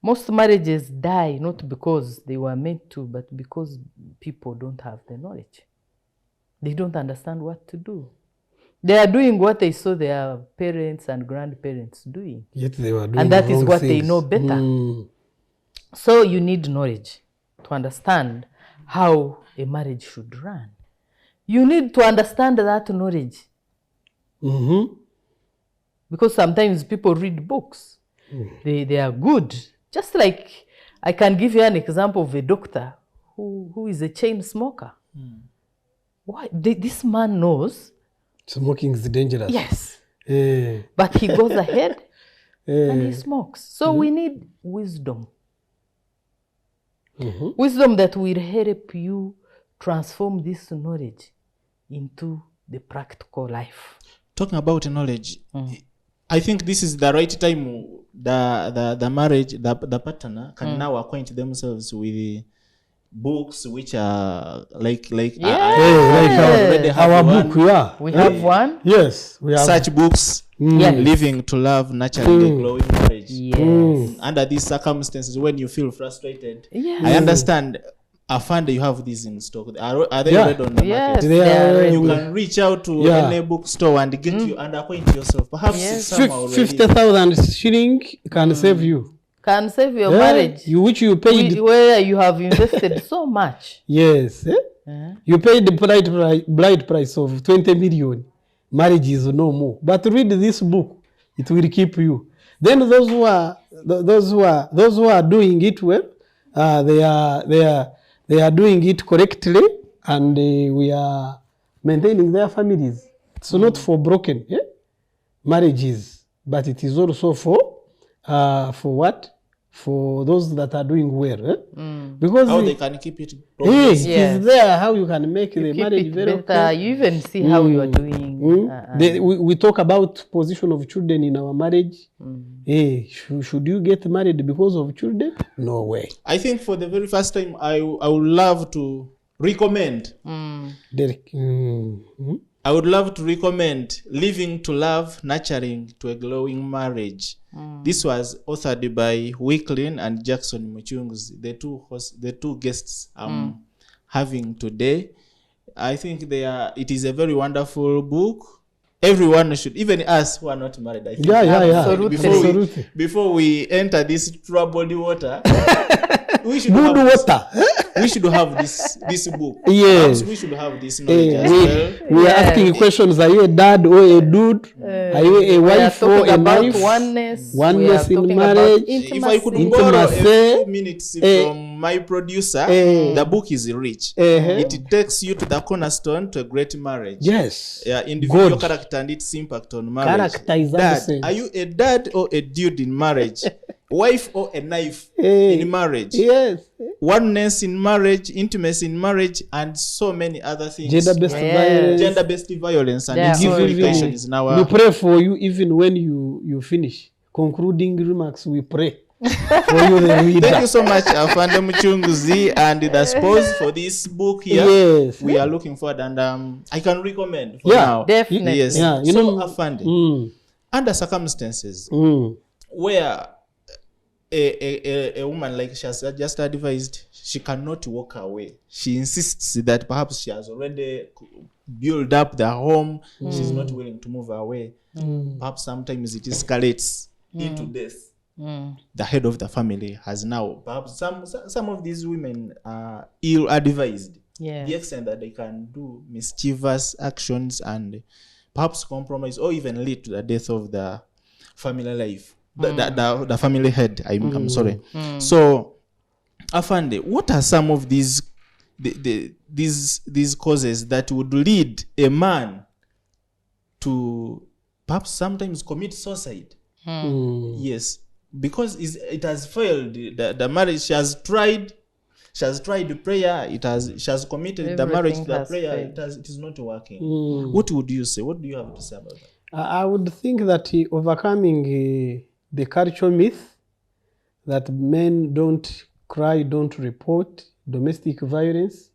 Most marriages die not because they were meant to, but because people don't have the knowledge. They don't understand what to do. They are doing what they saw their parents and grandparents doing. Yet they were doing and that is wrong what things. they know better. So you need knowledge to understand how a marriage should run. You need to understand that knowledge. Because sometimes people read books. They are good. Just like I can give you an example of a doctor who is a chain smoker. Why? This man knows smoking is dangerous. Yes. But he goes ahead and he smokes. So we need wisdom. Wisdom that will help you transform this knowledge into the practical life. Talking about knowledge, I think this is the right time the marriage, the partner can now acquaint themselves with books which are like our book, we have one. Yes, we have such books. Living to love, naturally glowing marriage. Yes. Under these circumstances, when you feel frustrated, Yes. I understand Afande, you have these in stock. Are they Yeah. already on the Yes, market? They are ready. You can reach out to Yeah. any bookstore and get you and acquaint yourself. Perhaps Yes. some are already. 50,000 shilling can save you. Can save your Yeah, marriage. which you paid. Where you have invested so much. Yes. You paid the bride price of 20 million. Marriage is no more. But read this book, it will keep you. Then those who are doing it well, they are doing it correctly, and we are maintaining their families. It's not for broken marriages, but it is also for what? For those that are doing well. Because How they can keep it it progressing. Yes. is there how you can make the Keep marriage it very better. okay. You even see how you are doing. We talk about position of children in our marriage. Should you get married because of children? No way. I think for the very first time, I would love to recommend. I would love to recommend Living to Love, Nurturing to a Glowing Marriage. This was authored by WICKLIN and Jackson MUCUNGUZI, the two guests I'm having today. I think it is a very wonderful book. Everyone should, even us who are not married, I think. Absolutely. Before we enter this troubled water, we should Good water. We should have this book. Yes. Perhaps we should have this knowledge as well. We are asking questions. Are you a dad or a dude? Are you a wife or a wife? Oneness. Oneness in marriage. If I could Intimacy. borrow a Intimacy. few minutes from my producer, the book is rich. It takes you to the cornerstone to a great marriage. Yes. Individual Good. character and its impact on marriage. Character is Dad, absent. are you a dad or a dude in marriage? Wife or a knife in marriage? Yes. Oneness in marriage, intimacy in marriage, and so many other things. Gender-based violence. Gender-based violence and Yeah. its implications in our... We pray for you even when you finish. Concluding remarks, we pray for you, the reader. Thank you so much, Afande MUCUNGUZI and the spouse for this book here. Yes. We are looking forward, and I can recommend for Yeah, now. definitely. Yes. Yeah, you so, know- Afande, under circumstances where a woman, like she has just advised, she cannot walk away. She insists that perhaps she has already built up the home. She's not willing to move away. Perhaps sometimes it escalates into death. The head of the family has now, perhaps some of these women are ill-advised. Yes. The extent that they can do mischievous actions and perhaps compromise or even lead to the death of the family life. The family head. I'm sorry. So, Afande, what are some of these causes that would lead a man to perhaps sometimes commit suicide? Yes, because it has failed. The marriage, she has tried prayer. She has committed the marriage to the has prayer. failed. It is not working. What would you say? What do you have to say about that? I would think that overcoming the cultural myth that men don't cry, don't report domestic violence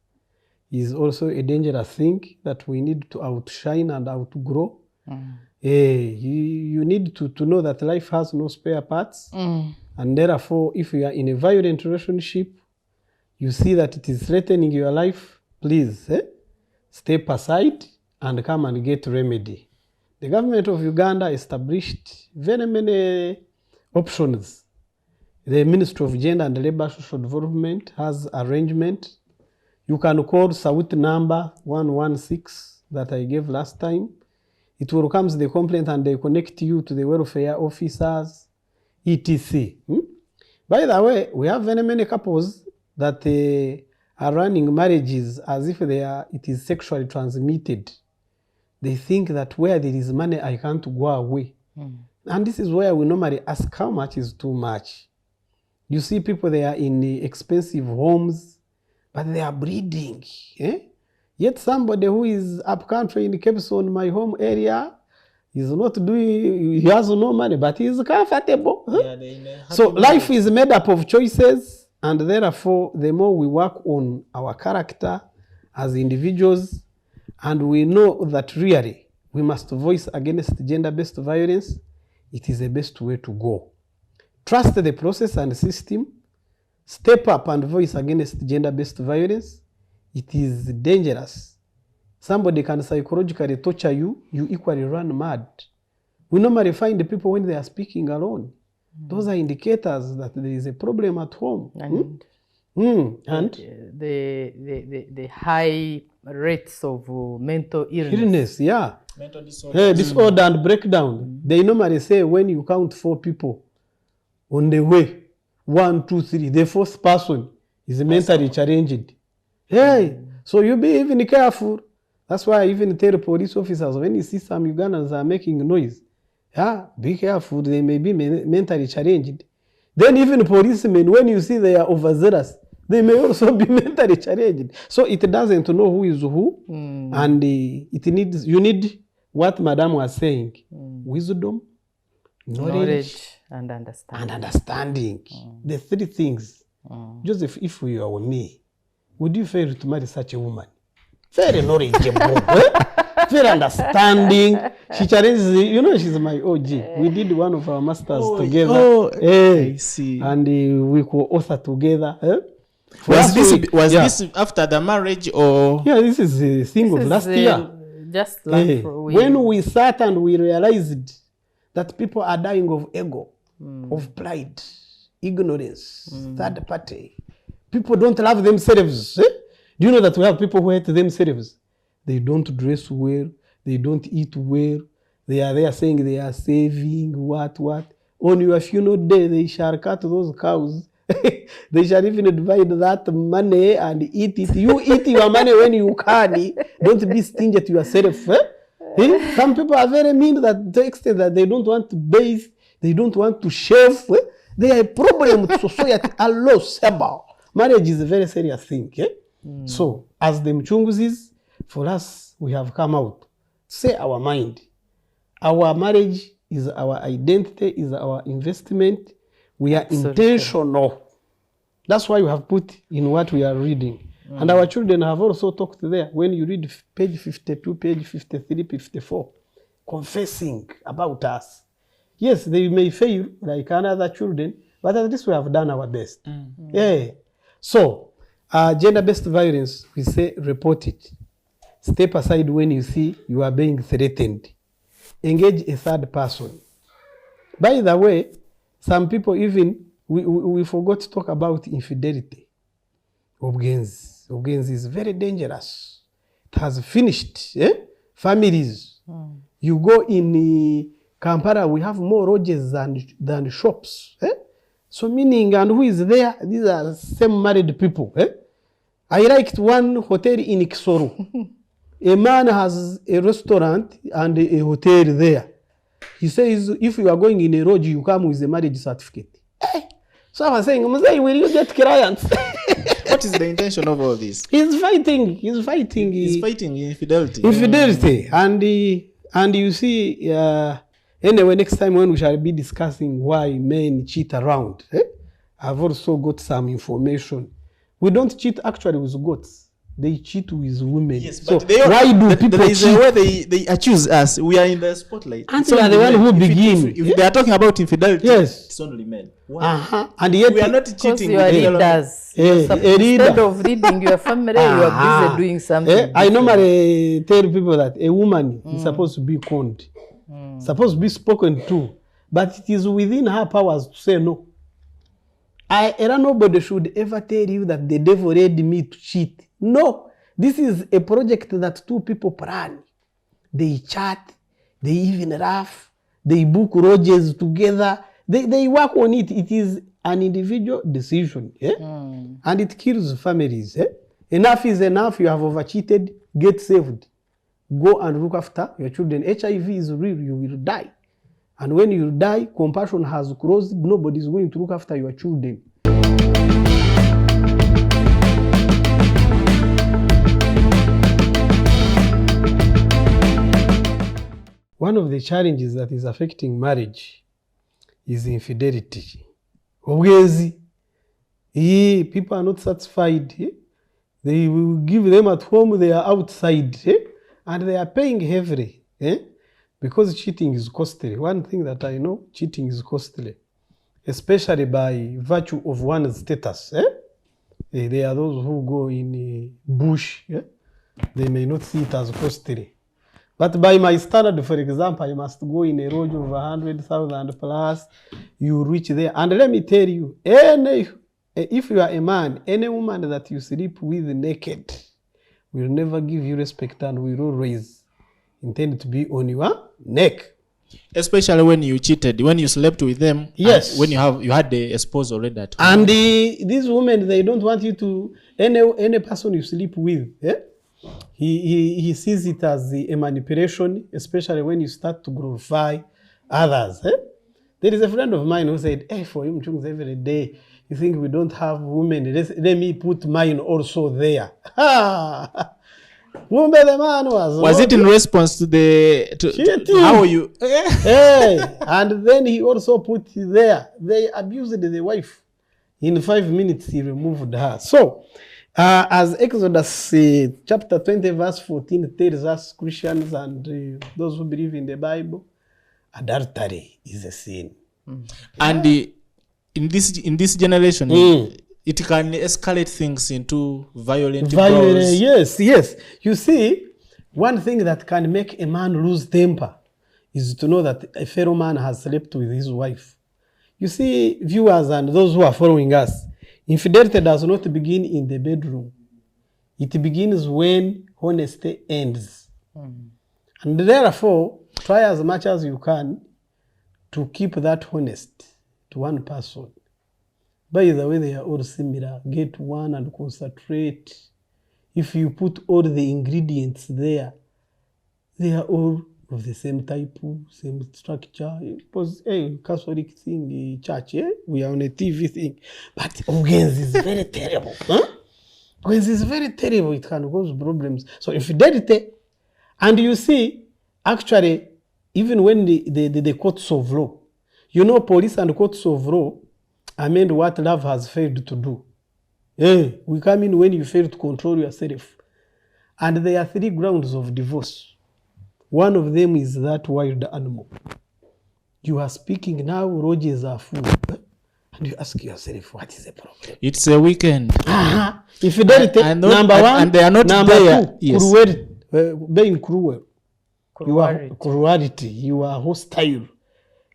is also a dangerous thing that we need to outshine and outgrow. You need to know that life has no spare parts. And therefore, if you are in a violent relationship, you see that it is threatening your life, please step aside and come and get remedy. The government of Uganda established very many options. The Ministry of Gender and Labour Social Development has arrangement. You can call Sawit number 116 that I gave last time. It will come to the complaint and they connect you to the welfare officers, etc. By the way, we have very many couples that are running marriages as if it is sexually transmitted. They think that where there is money, I can't go away. And this is where we normally ask how much is too much. You see people, they are in expensive homes, but they are breeding. Yet somebody who is up country in Cape Town, my home area, is not doing, he has no money, but he is comfortable. So life is made up of choices, and therefore, the more we work on our character as individuals, and we know that really we must voice against gender-based violence, it is the best way to go. Trust the process and system. step up and voice against gender-based violence. It is dangerous. Somebody can psychologically torture you, you equally run mad. We normally find the people when they are speaking alone. Those are indicators that there is a problem at home. And And the high rates of mental illness. yeah. Mental disorder. Disorder and breakdown. They normally say when you count 4 people on the way, 1, 2, 3, the fourth person is mentally challenged. Hey, so you be even careful. That's why I even tell police officers when you see some Ugandans are making noise, yeah, be careful. They may be mentally challenged. Then even policemen, when you see they are overzealous, they may also be mentally challenged. So it doesn't know who is who, and you need what Madam was saying: wisdom, knowledge, and understanding. The 3 things. Joseph, if you are me, would you fail to marry such a woman? Very knowledgeable, very understanding. She challenges, she's my OG. We did one of our masters together. I see. And we co-author together. Was this after the marriage or? Yeah, this is a thing of last year. Just like when we sat and we realized that people are dying of ego, of pride, ignorance, third party. People don't love themselves. Do you know that we have people who hate themselves? They don't dress well. They don't eat well. They are there saying they are saving what. On your funeral day, they shall cut those cows. They shall even divide that money and eat it. You eat your money when you can. Don't be stingy to yourself. Some people are very mean that to the extent that they don't want to bathe. They don't want to shave. They are a problem with society. Allah Sabah. Marriage is a very serious thing. So, as the MUCUNGUZIs, for us, we have come out to say our mind. Our marriage is our identity, is our investment. We are intentional. That's why we have put in what we are reading. And our children have also talked there. When you read page 52, page 53, 54, confessing about us. Yes, they may fail like other children, but at least we have done our best. Yeah. So, gender-based violence, we say report it. Step aside when you see you are being threatened. Engage a third person. By the way, some people even, we forgot to talk about infidelity. Obugenzi is very dangerous. It has finished families. You go in Kampala, we have more lodges than shops. So meaning, and who is there? These are same married people. I liked one hotel in Kisoro. A man has a restaurant and a hotel there. He says, if you are going in a lodge, you come with a marriage certificate. So I was saying, Mzai, will you get clients? What is the intention of all this? He's fighting infidelity. And you see, anyway, next time when we shall be discussing why men cheat around, I've also got some information. We don't cheat actually with goats. They cheat with women. Yes, so but why do people there is cheat? a way they accuse us. We are in the spotlight. And they are the one who begin. If they are talking about infidelity, yes, it's only men. Why? And yet we are not Because cheating. you are leaders. Instead of leading your family, you are busy doing something. I normally tell people that a woman is supposed to be conned, supposed to be spoken to, but it is within her powers to say no. Nobody should ever tell you that the devil led me to cheat. No, this is a project that 2 people plan. They chat, they even laugh, they book lodges together, they work on it. It is an individual decision, and it kills families. Enough is enough. You have overcheated, get saved. Go and look after your children. HIV is real, you will die. And when you die, compassion has closed. Nobody is going to look after your children. One of the challenges that is affecting marriage is infidelity. Obviously, people are not satisfied. They will give them at home, they are outside, and they are paying heavily. Because cheating is costly. One thing that I know, cheating is costly. especially by virtue of one's status. There are those who go in bush. They may not see it as costly. But by my standard, for example, I must go in a lodge of 100,000 plus. You reach there. And let me tell you, if you are a man, any woman that you sleep with naked will never give you respect and will always intend to be on your neck. Especially when you cheated, when you slept with them. Yes. When you had the spouse already at home. And these women, they don't want you to, any person you sleep with, he sees it as a manipulation, especially when you start to glorify others. There is a friend of mine who said, hey, for him, every day, you think we don't have women, let me put mine also there. The man was it in response to how you... Hey, and then he also put there, they abused the wife. In 5 minutes, he removed her. So, as Exodus chapter 20, verse 14 tells us, Christians and those who believe in the Bible, adultery is a sin. And in this generation, it can escalate things into violent. Yes. You see, one thing that can make a man lose temper is to know that a fellow man has slept with his wife. You see, viewers and those who are following us, infidelity does not begin in the bedroom. It begins when honesty ends. And therefore, try as much as you can to keep that honest to one person. By the way, they are all similar. Get one and concentrate. If you put all the ingredients there, they are all of the same type, same structure. Because, Catholic thing, church, we are on a TV thing. But Ugenzi is very terrible. Ugenzi is very terrible. It can cause problems. So infidelity, and you see, actually, even when the courts of law, police and courts of law amend what love has failed to do. We come in when you fail to control yourself. And there are 3 grounds of divorce. One of them is that wild animal. You are speaking now, roaches are full. And you ask yourself, what is the problem? It's a weekend. Infidelity, number one. And they are not number there. 2, Yes. Being cruel. You are cruelty. You are hostile.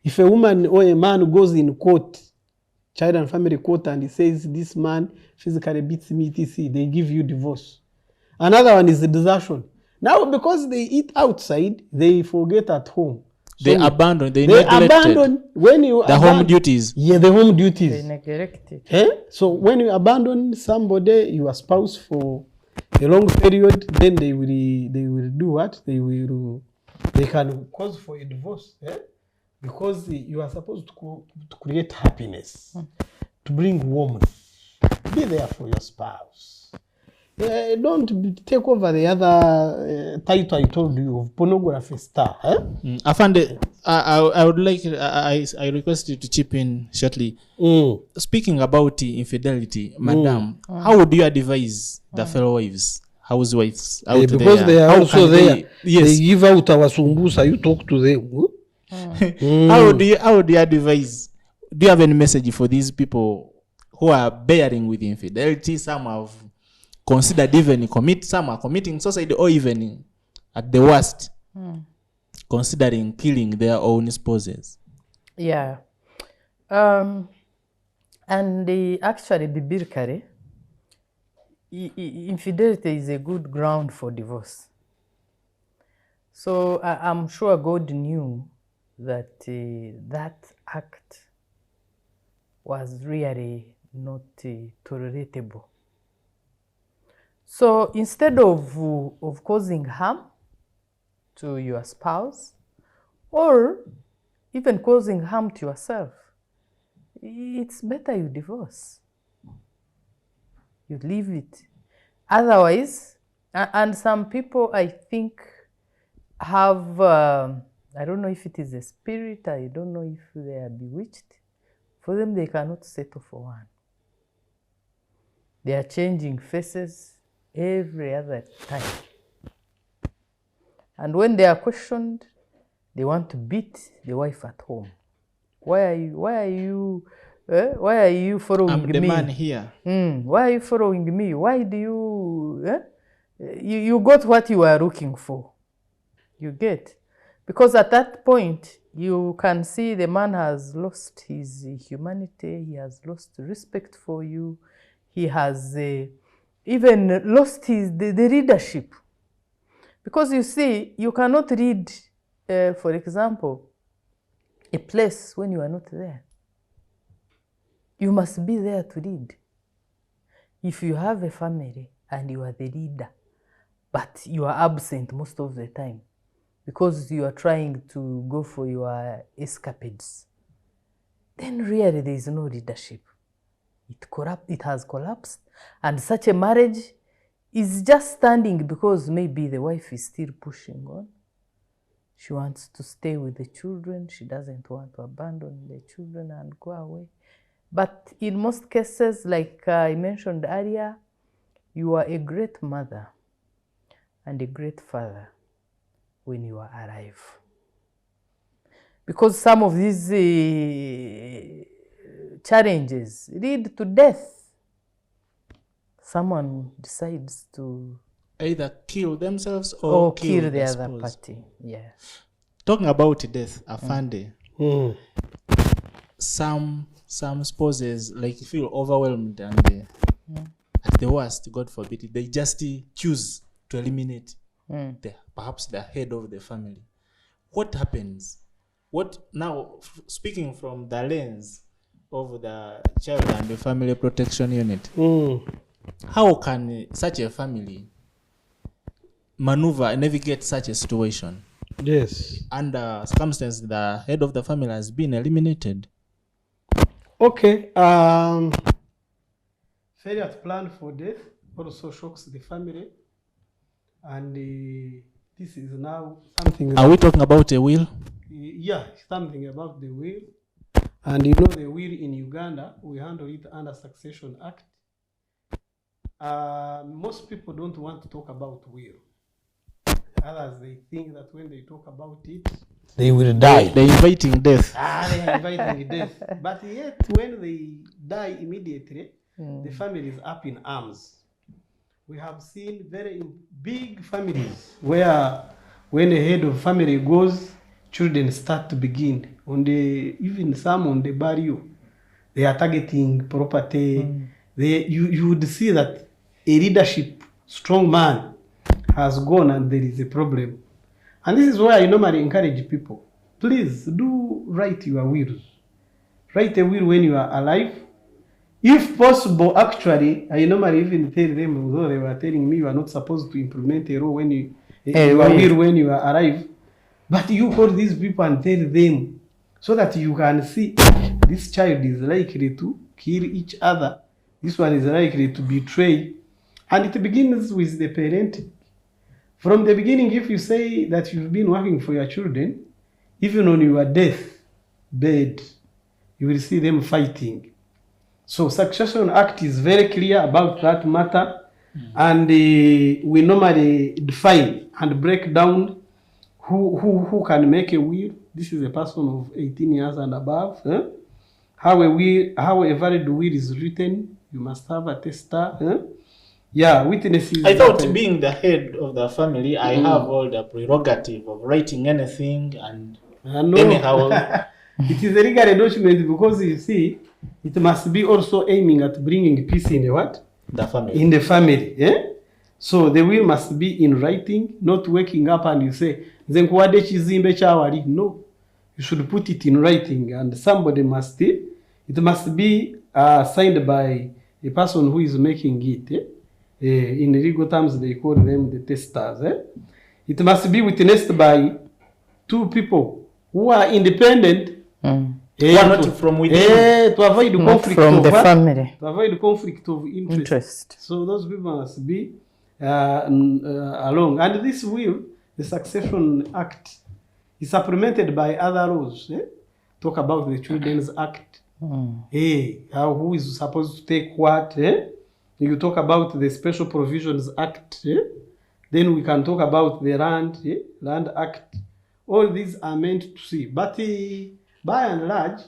If a woman or a man goes in court, child and family court, and he says, this man physically beats me, etc., they give you divorce. Another one is the desertion. Now, because they eat outside, they forget at home. So They abandon. They neglected when you the home duties. Yeah, the home duties. They neglect it. So when you abandon somebody, your spouse, for a long period, then they will do what? They can cause for a divorce. Because you are supposed to create happiness, to bring warmth. Be there for your spouse. Don't take over the other title I told you of pornography star. Afande, I would like, I request you to chip in shortly. Speaking about infidelity, Madam, how would you advise the fellow wives, housewives out there? Because they are also there. Yes. They give out our sumbusa, you talk to them. How do you advise? Do you have any message for these people who are bearing with infidelity? Some have considered even some are committing suicide, or even at the worst, considering killing their own spouses. Yeah. And actually, biblically, infidelity is a good ground for divorce. So I'm sure God knew that that act was really not tolerable. So instead of causing harm to your spouse, or even causing harm to yourself, it's better you divorce. You leave it. Otherwise, and some people, I think, have, I don't know if it is a spirit, I don't know if they are bewitched. For them, they cannot settle for one. They are changing faces every other time. And when they are questioned, they want to beat the wife at home. Why are you following I'm me? the man here. Why are you following me? Why do you, you got what you are looking for. You get. Because at that point, you can see the man has lost his humanity. He has lost respect for you. He has even lost the leadership. Because you see, you cannot read, for example, a place when you are not there. You must be there to lead. If you have a family and you are the leader, but you are absent most of the time because you are trying to go for your escapades, then really there is no leadership. It has collapsed, and such a marriage is just standing because maybe the wife is still pushing on. She wants to stay with the children. She doesn't want to abandon the children and go away. But in most cases, like I mentioned earlier, you are a great mother and a great father when you are alive. Because some of these challenges lead to death. Someone decides to Either kill themselves or kill the other spouse. party. Yeah. Talking about death, Afande, some spouses like feel overwhelmed and at the worst, God forbid, they just choose to eliminate perhaps the head of the family. What happens? What now? Speaking from the lens of the child and the family protection unit, how can such a family maneuver and navigate such a situation? Yes. Under circumstances, the head of the family has been eliminated. Okay. Failure to plan for death also shocks the family, and this is now something. Are we talking about a will? Yeah, something about the will. And you know the will in Uganda, we handle it under Succession Act. Most people don't want to talk about will. Others, they think that when they talk about it, they will die. They're inviting death. They're inviting death. But yet, when they die immediately, the family is up in arms. We have seen very big families where when a head of family goes, children start to begin. Even some on the burial, they are targeting property. You would see that a leadership, strong man, has gone and there is a problem. And this is why I normally encourage people, please do write your wills. Write a will when you are alive. If possible, actually, I normally even tell them, although they were telling me you are not supposed to implement a law when you will when you are alive, but you call these people and tell them so that you can see this child is likely to kill each other. This one is likely to betray. And it begins with the parenting. From the beginning, if you say that you've been working for your children, even on your death bed, you will see them fighting. So Succession Act is very clear about that matter. And we normally define and break down who can make a will. This is a person of 18 years and above. How a valid will is written, you must have a tester. Yeah, witnesses. I thought being the head of the family, I have all the prerogative of writing anything and anyhow. It is a legal document because you see, it must be also aiming at bringing peace in the what? The family. In the family. Yeah? So the will must be in writing, not waking up and you say, no. You should put it in writing and somebody must, it must be signed by a person who is making it. In legal terms, they call them the testers. It must be witnessed by two people who are independent. Not from within. To avoid conflict from the family. To avoid conflict of interest. So those people must be along. And this will, the Succession Act, is supplemented by other laws. Talk about the Children's Act. Who is supposed to take what? You talk about the Special Provisions Act. Then we can talk about the Land Act. All these are meant to see. But by and large,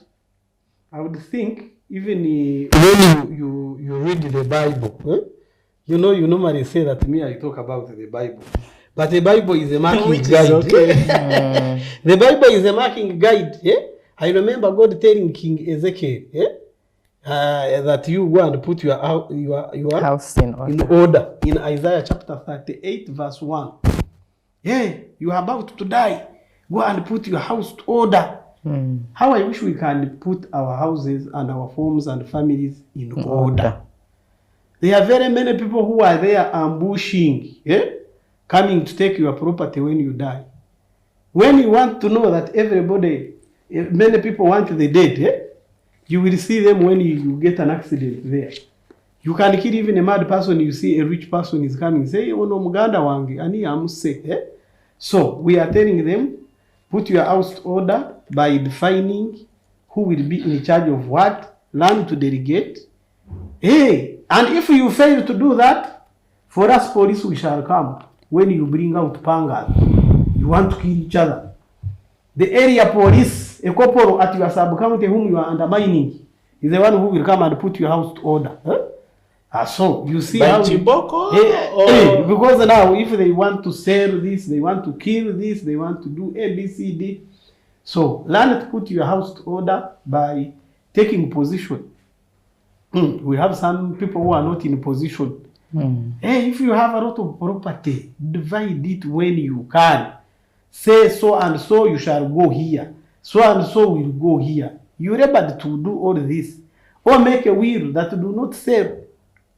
I would think even when you read the Bible, you know, you normally say that me, I talk about the Bible. But the Bible is a marking guide. Okay. The Bible is a marking guide. I remember God telling King Ezekiel that you go and put your house in order. In Isaiah chapter 38 verse 1. You are about to die. Go and put your house to order. How I wish we can put our houses and our homes and families in order. There are very many people who are there ambushing, coming to take your property when you die. When you want to know that many people want the dead, you will see them when you get an accident there. You can kill even a mad person. You see a rich person is coming, say, "Oh no, muganda wangi ani amuse." So we are telling them, put your house to order by defining who will be in charge of what. Learn to delegate. And if you fail to do that, for us police we shall come. When you bring out pangas, you want to kill each other. The area police, a corporal at your sub-county whom you are undermining, is the one who will come and put your house to order. So you see how because now if they want to sell this, they want to kill this, they want to do A, B, C, D. So learn to put your house to order by taking position. We have some people who are not in position. If you have a lot of property, divide it when you can. Say so and so you shall go here. So and so will go here. You are able to do all this. Or make a will that do not sell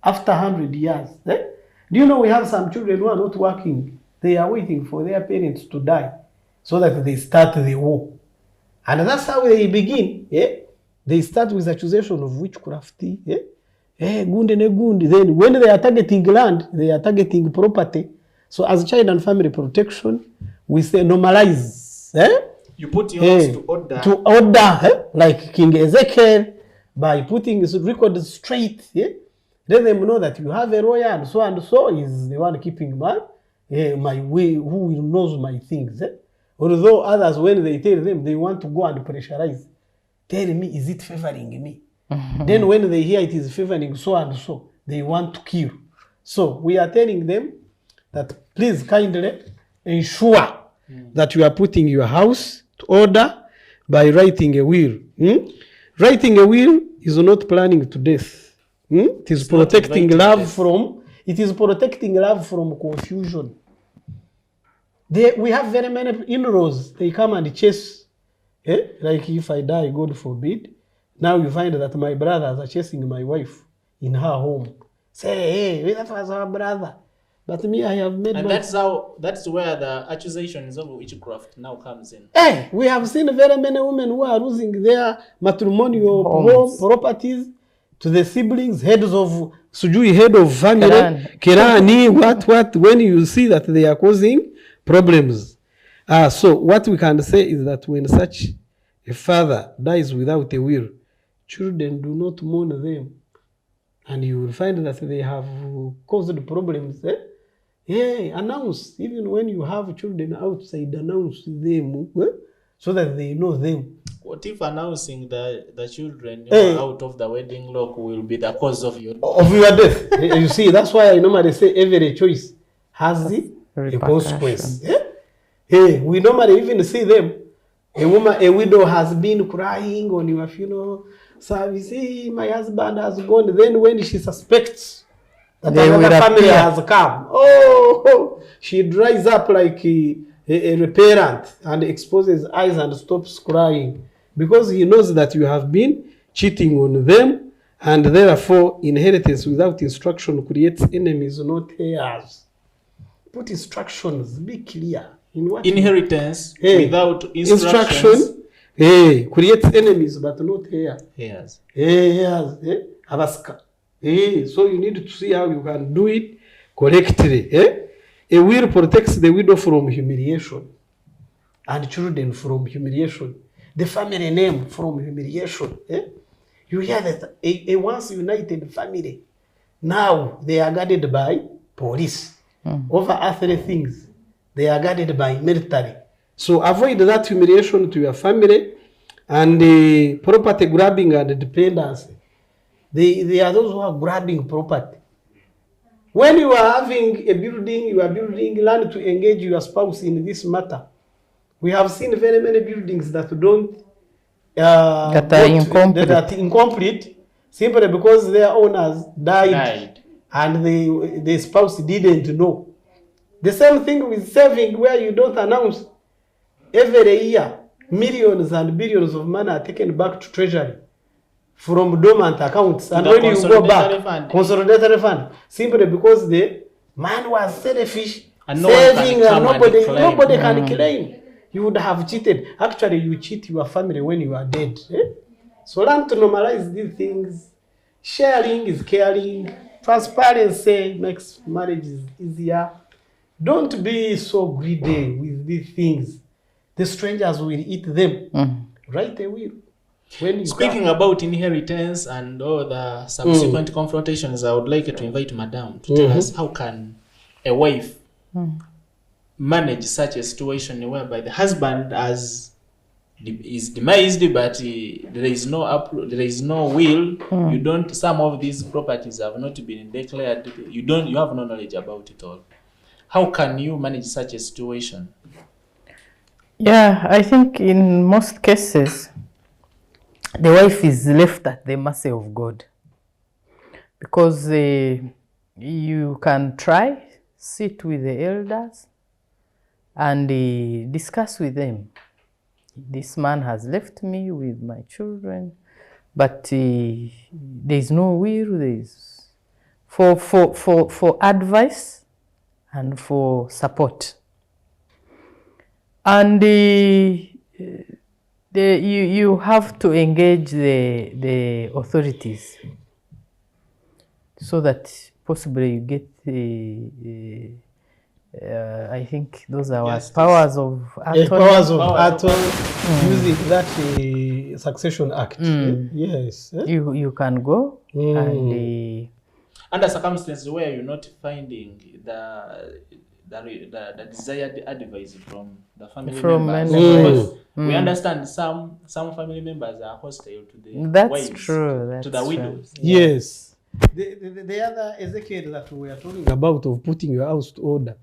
after 100 years. Do you know we have some children who are not working? They are waiting for their parents to die so that they start the war. And that's how they begin. They start with accusation of witchcraft. Gundi ne gundi. Then when they are targeting land, they are targeting property. So as child and family protection, we say normalize. You put your house to order. To order, like King Ezekiel, by putting his record straight. Let them know that you have a lawyer and so is the one keeping my way, who knows my things. Although others, when they tell them, they want to go and pressurize. Tell me, is it favoring me? Then when they hear it is favoring so and so, they want to kill. So we are telling them that please kindly ensure that you are putting your house to order by writing a will. Writing a will is not planning to death. It is protecting love from. It is protecting love from confusion. We have very many in-laws. They come and chase. Like if I die, God forbid. Now you find that my brothers are chasing my wife in her home. Say, hey, that was our brother. But me, I have made. And that's where the accusations of witchcraft now comes in. We have seen very many women who are losing their matrimonial properties to the siblings, head of family, Kirani, what, when you see that they are causing problems. So what we can say is that when such a father dies without a will, children do not mourn them. And you will find that they have caused problems. Announce. Even when you have children outside, announce them so that they know them. What if announcing the children out of the wedding lock will be the cause of your death? You see, that's why I normally say every choice has a consequence. We normally even see them. A widow has been crying on your funeral service. My husband has gone. Then when she suspects that another family has come, she dries up like a reparent and exposes eyes and stops crying. Because he knows that you have been cheating on them, and therefore inheritance without instruction creates enemies, not heirs. Put instructions, be clear. In what inheritance without instruction creates enemies, but not heirs. So you need to see how you can do it correctly. A will protects the widow from humiliation and children from humiliation. The family name from humiliation. You hear that a once united family, now they are guarded by police. Over other things, they are guarded by military. So avoid that humiliation to your family And property grabbing and dependency. They are those who are grabbing property. When you are having a building, you are building, learn to engage your spouse in this matter. We have seen very many buildings that don't That are incomplete. that are incomplete simply because their owners died. And the spouse didn't know. The same thing with saving, where you don't announce. Every year, millions and billions of money are taken back to treasury from dormant accounts. And when you go back, consolidated fund, simply because the man was selfish, and saving, and nobody can claim. You would have cheated. Actually, you cheat your family when you are dead. So learn to normalize these things. Sharing is caring. Transparency makes marriages easier. Don't be so greedy with these things. The strangers will eat them. Right, they will. When you Speaking about inheritance and all the subsequent confrontations, I would like to invite Madam to tell us how can a wife manage such a situation whereby the husband is demised, but there is no will. You don't. Some of these properties have not been declared. You have no knowledge about it all. How can you manage such a situation? Yeah, I think in most cases, the wife is left at the mercy of God, because you can try, sit with the elders and discuss with them. This man has left me with my children, but there is no will. There is for advice and for support. And you have to engage the authorities so that possibly you get I think those are what powers of attorney. Powers of attorney using that Succession Act. Yes. You can go and under circumstances where you're not finding the desired advice from the family members. Because we understand some family members are hostile to the wives, true. To the widows. Yes. The other Ezekiel that we are talking about of putting your house to order,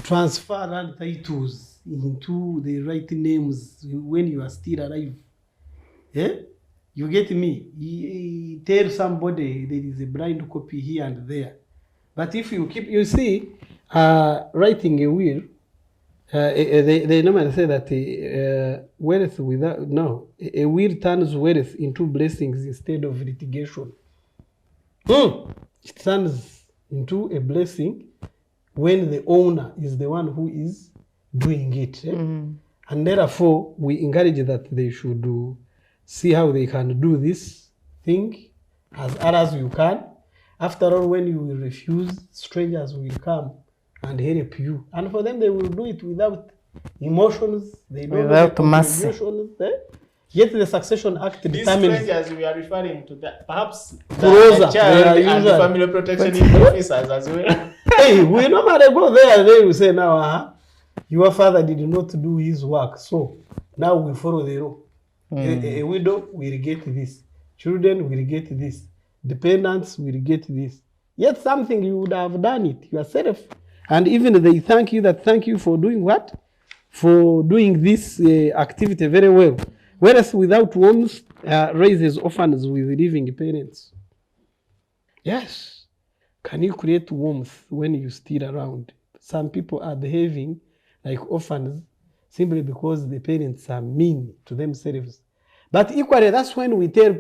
transfer land titles into the right names when you are still alive. Yeah? You get me? Tell somebody there is a blind copy here and there. But if you keep, you see, writing a will, they normally say that wealth without, a will turns wealth into blessings instead of litigation. It turns into a blessing when the owner is the one who is doing it. And therefore, we encourage that they should see how they can do this thing as hard as you can. After all, when you will refuse, strangers will come and help you. And for them, they will do it without emotions. They don't without mercy. Yet the Succession Act determines. These strangers we are referring to that, perhaps the child and the family protection officers as well. Hey, we normally go there and they will say, now, your father did not do his work, so now we follow the law. A widow will get this. Children will get this. Dependents will get this. Yet something you would have done it yourself. And even they thank you for doing what? For doing this activity very well. Whereas without wombs raises orphans with living parents. Yes. Can you create warmth when you still around? Some people are behaving like orphans simply because the parents are mean to themselves. But equally, that's when we tell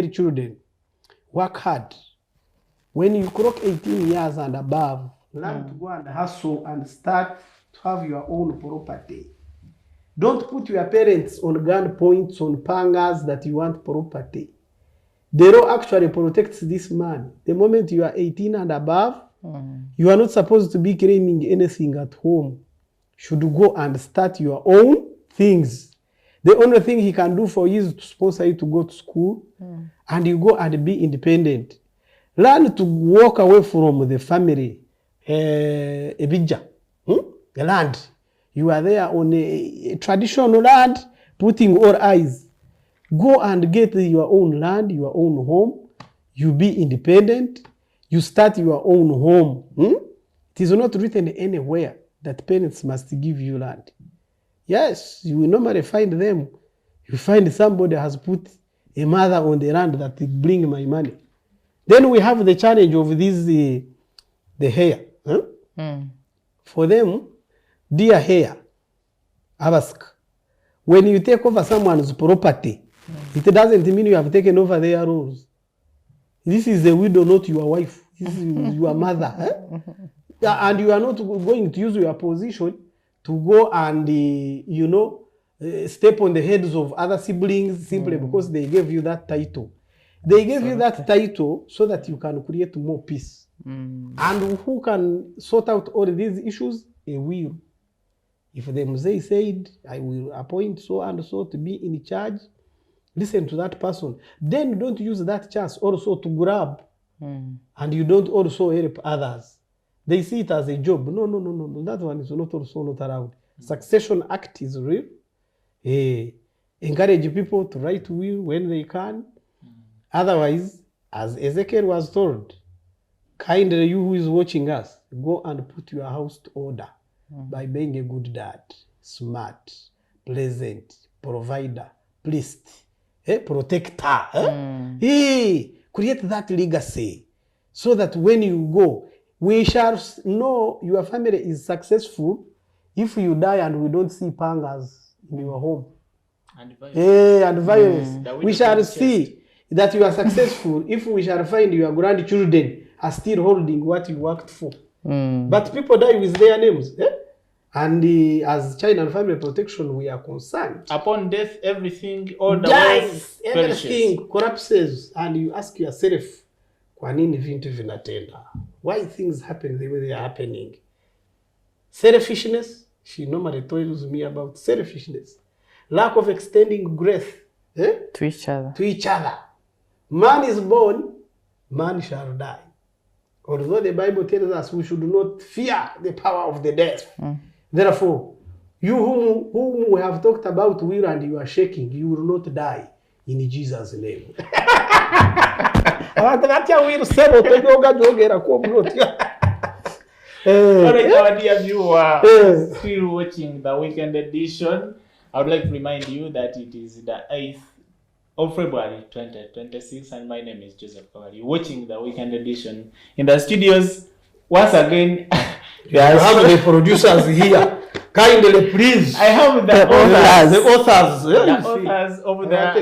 children, work hard. When you clock 18 years and above, learn to go and hustle and start to have your own property. Don't put your parents on gun points, on pangas that you want property. The law actually protects this man. The moment you are 18 and above, you are not supposed to be claiming anything at home. Should go and start your own things. The only thing he can do for you is to sponsor you to go to school, and you go and be independent. Learn to walk away from the family. Ebija, the land. You are there on a traditional land, putting all eyes. Go and get your own land, your own home. You be independent. You start your own home. It is not written anywhere that parents must give you land. Yes, you will normally find them. You find somebody has put a mother on the land that bring my money. Then we have the challenge of this, the hair. For them, dear hair, abask. When you take over someone's property, it doesn't mean you have taken over their rules. This is a widow, not your wife. This is your mother. And you are not going to use your position to go and, step on the heads of other siblings simply because they gave you that title. They gave you that title so that you can create more peace. And who can sort out all these issues? A will. If the Mzee said, I will appoint so and so to be in charge, listen to that person. Then don't use that chance also to grab. And you don't also help others. They see it as a job. No. That one is not allowed. Succession Act is real. Encourage people to write will when they can. Otherwise, as Ezekiel was told, kindly you who is watching us, go and put your house to order by being a good dad, smart, pleasant, provider, pleased, protector. Create that legacy so that when you go, we shall know your family is successful if you die and we don't see pangas in your home. And violence. We shall see that you are successful if we shall find your grandchildren are still holding what you worked for. But people die with their names. And as Child and Family Protection, we are concerned. Upon death, everything, all the dies, everything collapses. And you ask yourself, kwa nini vintu vinatenda? Why things happen the way they are happening? Selfishness. She normally tells me about selfishness. Lack of extending grace to each other. To each other. Man is born, man shall die. Although the Bible tells us we should not fear the power of the death. Therefore, you whom we have talked about will and you are shaking, you will not die in Jesus' name. Alright, our dear viewer, still watching the weekend edition. I would like to remind you that it is the 8th of February 2026, and my name is Joseph Kawali. You're watching the weekend edition in the studios. Once again, you have the producers here. Kindly, please. I have the authors. The authors over there.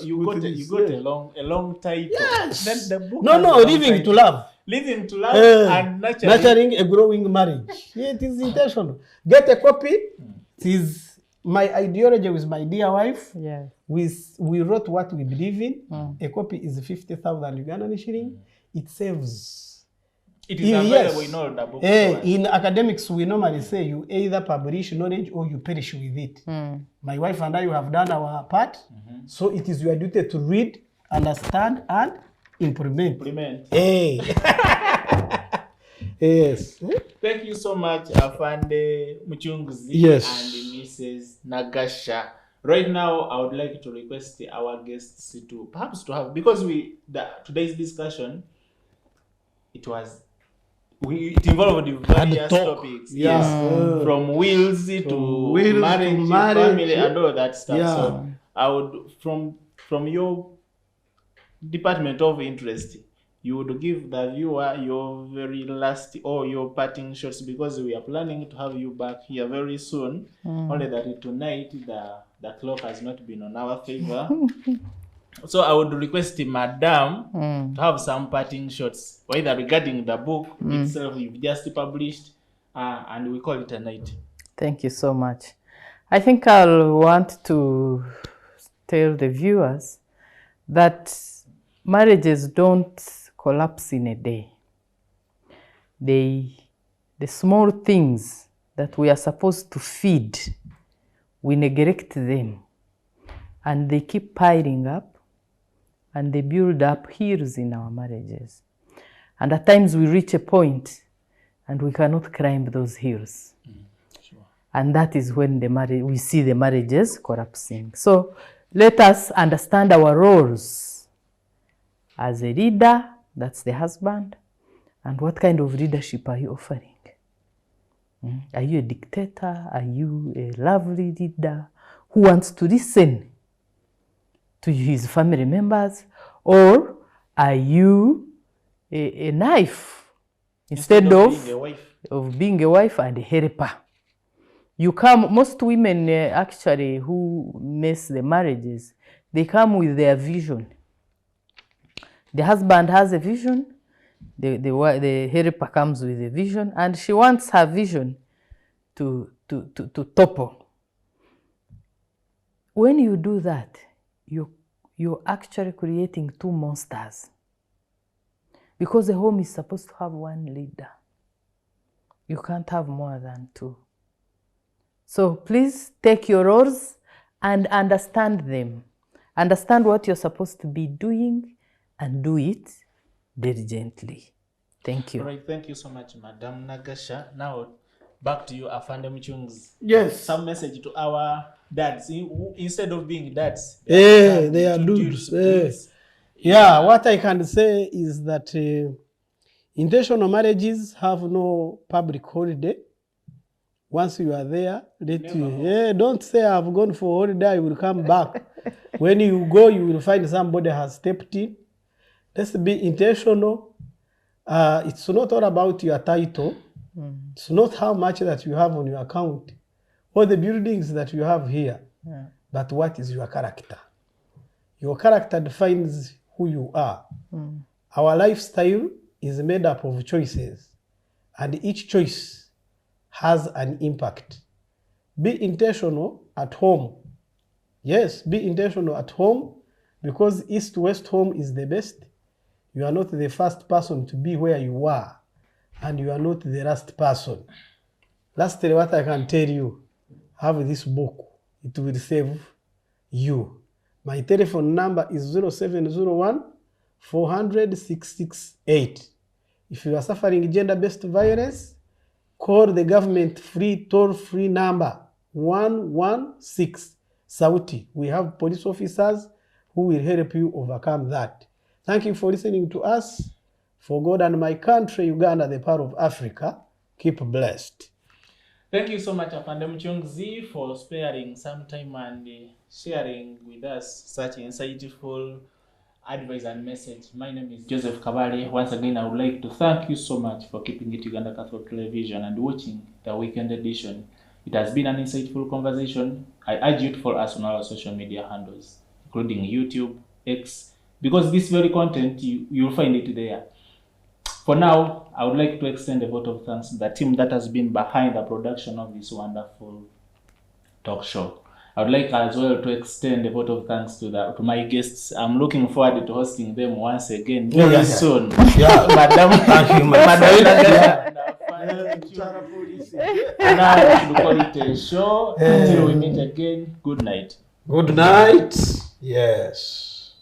You got a long title. Yes. Then the book Living to Love. Living to Love and Nurturing a Growing Marriage. Yeah, it is intentional. Get a copy. It is my ideology with my dear wife. Yes. We wrote what we believe in. A copy is 50,000 Ugandan shilling. It saves. It is available in all the books. In academics, we normally say you either publish knowledge or you perish with it. My wife and I have done our part. So it is your duty to read, understand, and implement. Yes. Thank you so much, Afande MUCUNGUZI and Mrs. Nagasha. Right now, I would like to request our guests to perhaps to have, because today's discussion, it involved various topics. Yes. From wills to marriage, family, and all that stuff. So I would, from your department of interest, you would give the viewer your very last or your parting shots, because we are planning to have you back here very soon. Only that tonight the clock has not been on our favor. So I would request Madam to have some parting shots, either regarding the book itself you've just published, and we call it a night. Thank you so much. I think I'll want to tell the viewers that marriages don't collapse in a day. The small things that we are supposed to feed, we neglect them, and they keep piling up, and they build up hills in our marriages. And at times we reach a point and we cannot climb those hills. And that is when we see the marriages collapsing. So let us understand our roles as a leader, that's the husband, and what kind of leadership are you offering? Are you a dictator? Are you a lovely leader who wants to listen to his family members? Or are you a knife instead of being a wife and a helper? You come, most women actually who mess the marriages, they come with their vision. The husband has a vision, the helper comes with a vision, and she wants her vision to topple. When you do that, you're actually creating two monsters. Because a home is supposed to have one leader. You can't have more than two. So please take your roles and understand them. Understand what you're supposed to be doing and do it diligently. Thank you. All right, thank you so much, Madam Nagasha. Now, back to you, Afande MUCUNGUZI. Yes. Some message to our dads. Instead of being dads, they are dudes. Yeah, what I can say is that intentional marriages have no public holiday. Once you are there, don't say I've gone for holiday, I will come back. When you go, you will find somebody has stepped in. Let's be intentional. It's not all about your title. It's not how much that you have on your account or the buildings that you have here, but what is your character? Your character defines who you are. Our lifestyle is made up of choices, and each choice has an impact. Be intentional at home. Yes, be intentional at home, because east-west home is the best. You are not the first person to be where you are, and you are not the last person. Lastly, what I can tell you, have this book. It will save you. My telephone number is 0701 400 668. If you are suffering gender-based violence, call the government free toll-free number 116 Sauti. We have police officers who will help you overcome that. Thank you for listening to us. For God and my country, Uganda, the part of Africa, keep blessed. Thank you so much, Afande MUCUNGUZI, for sparing some time and sharing with us such insightful advice and message. My name is Joseph Kabale. Once again, I would like to thank you so much for keeping it Uganda Catholic Television and watching the weekend edition. It has been an insightful conversation. I urge you to follow us on our social media handles, including YouTube, X, because this very content, you'll find it there. For now, I would like to extend a vote of thanks to the team that has been behind the production of this wonderful talk show. I would like as well to extend a vote of thanks to my guests. I'm looking forward to hosting them once again very soon. Yeah, Madam, thank you, and now we call it a show. Until we meet again, good night. Good night. Yes.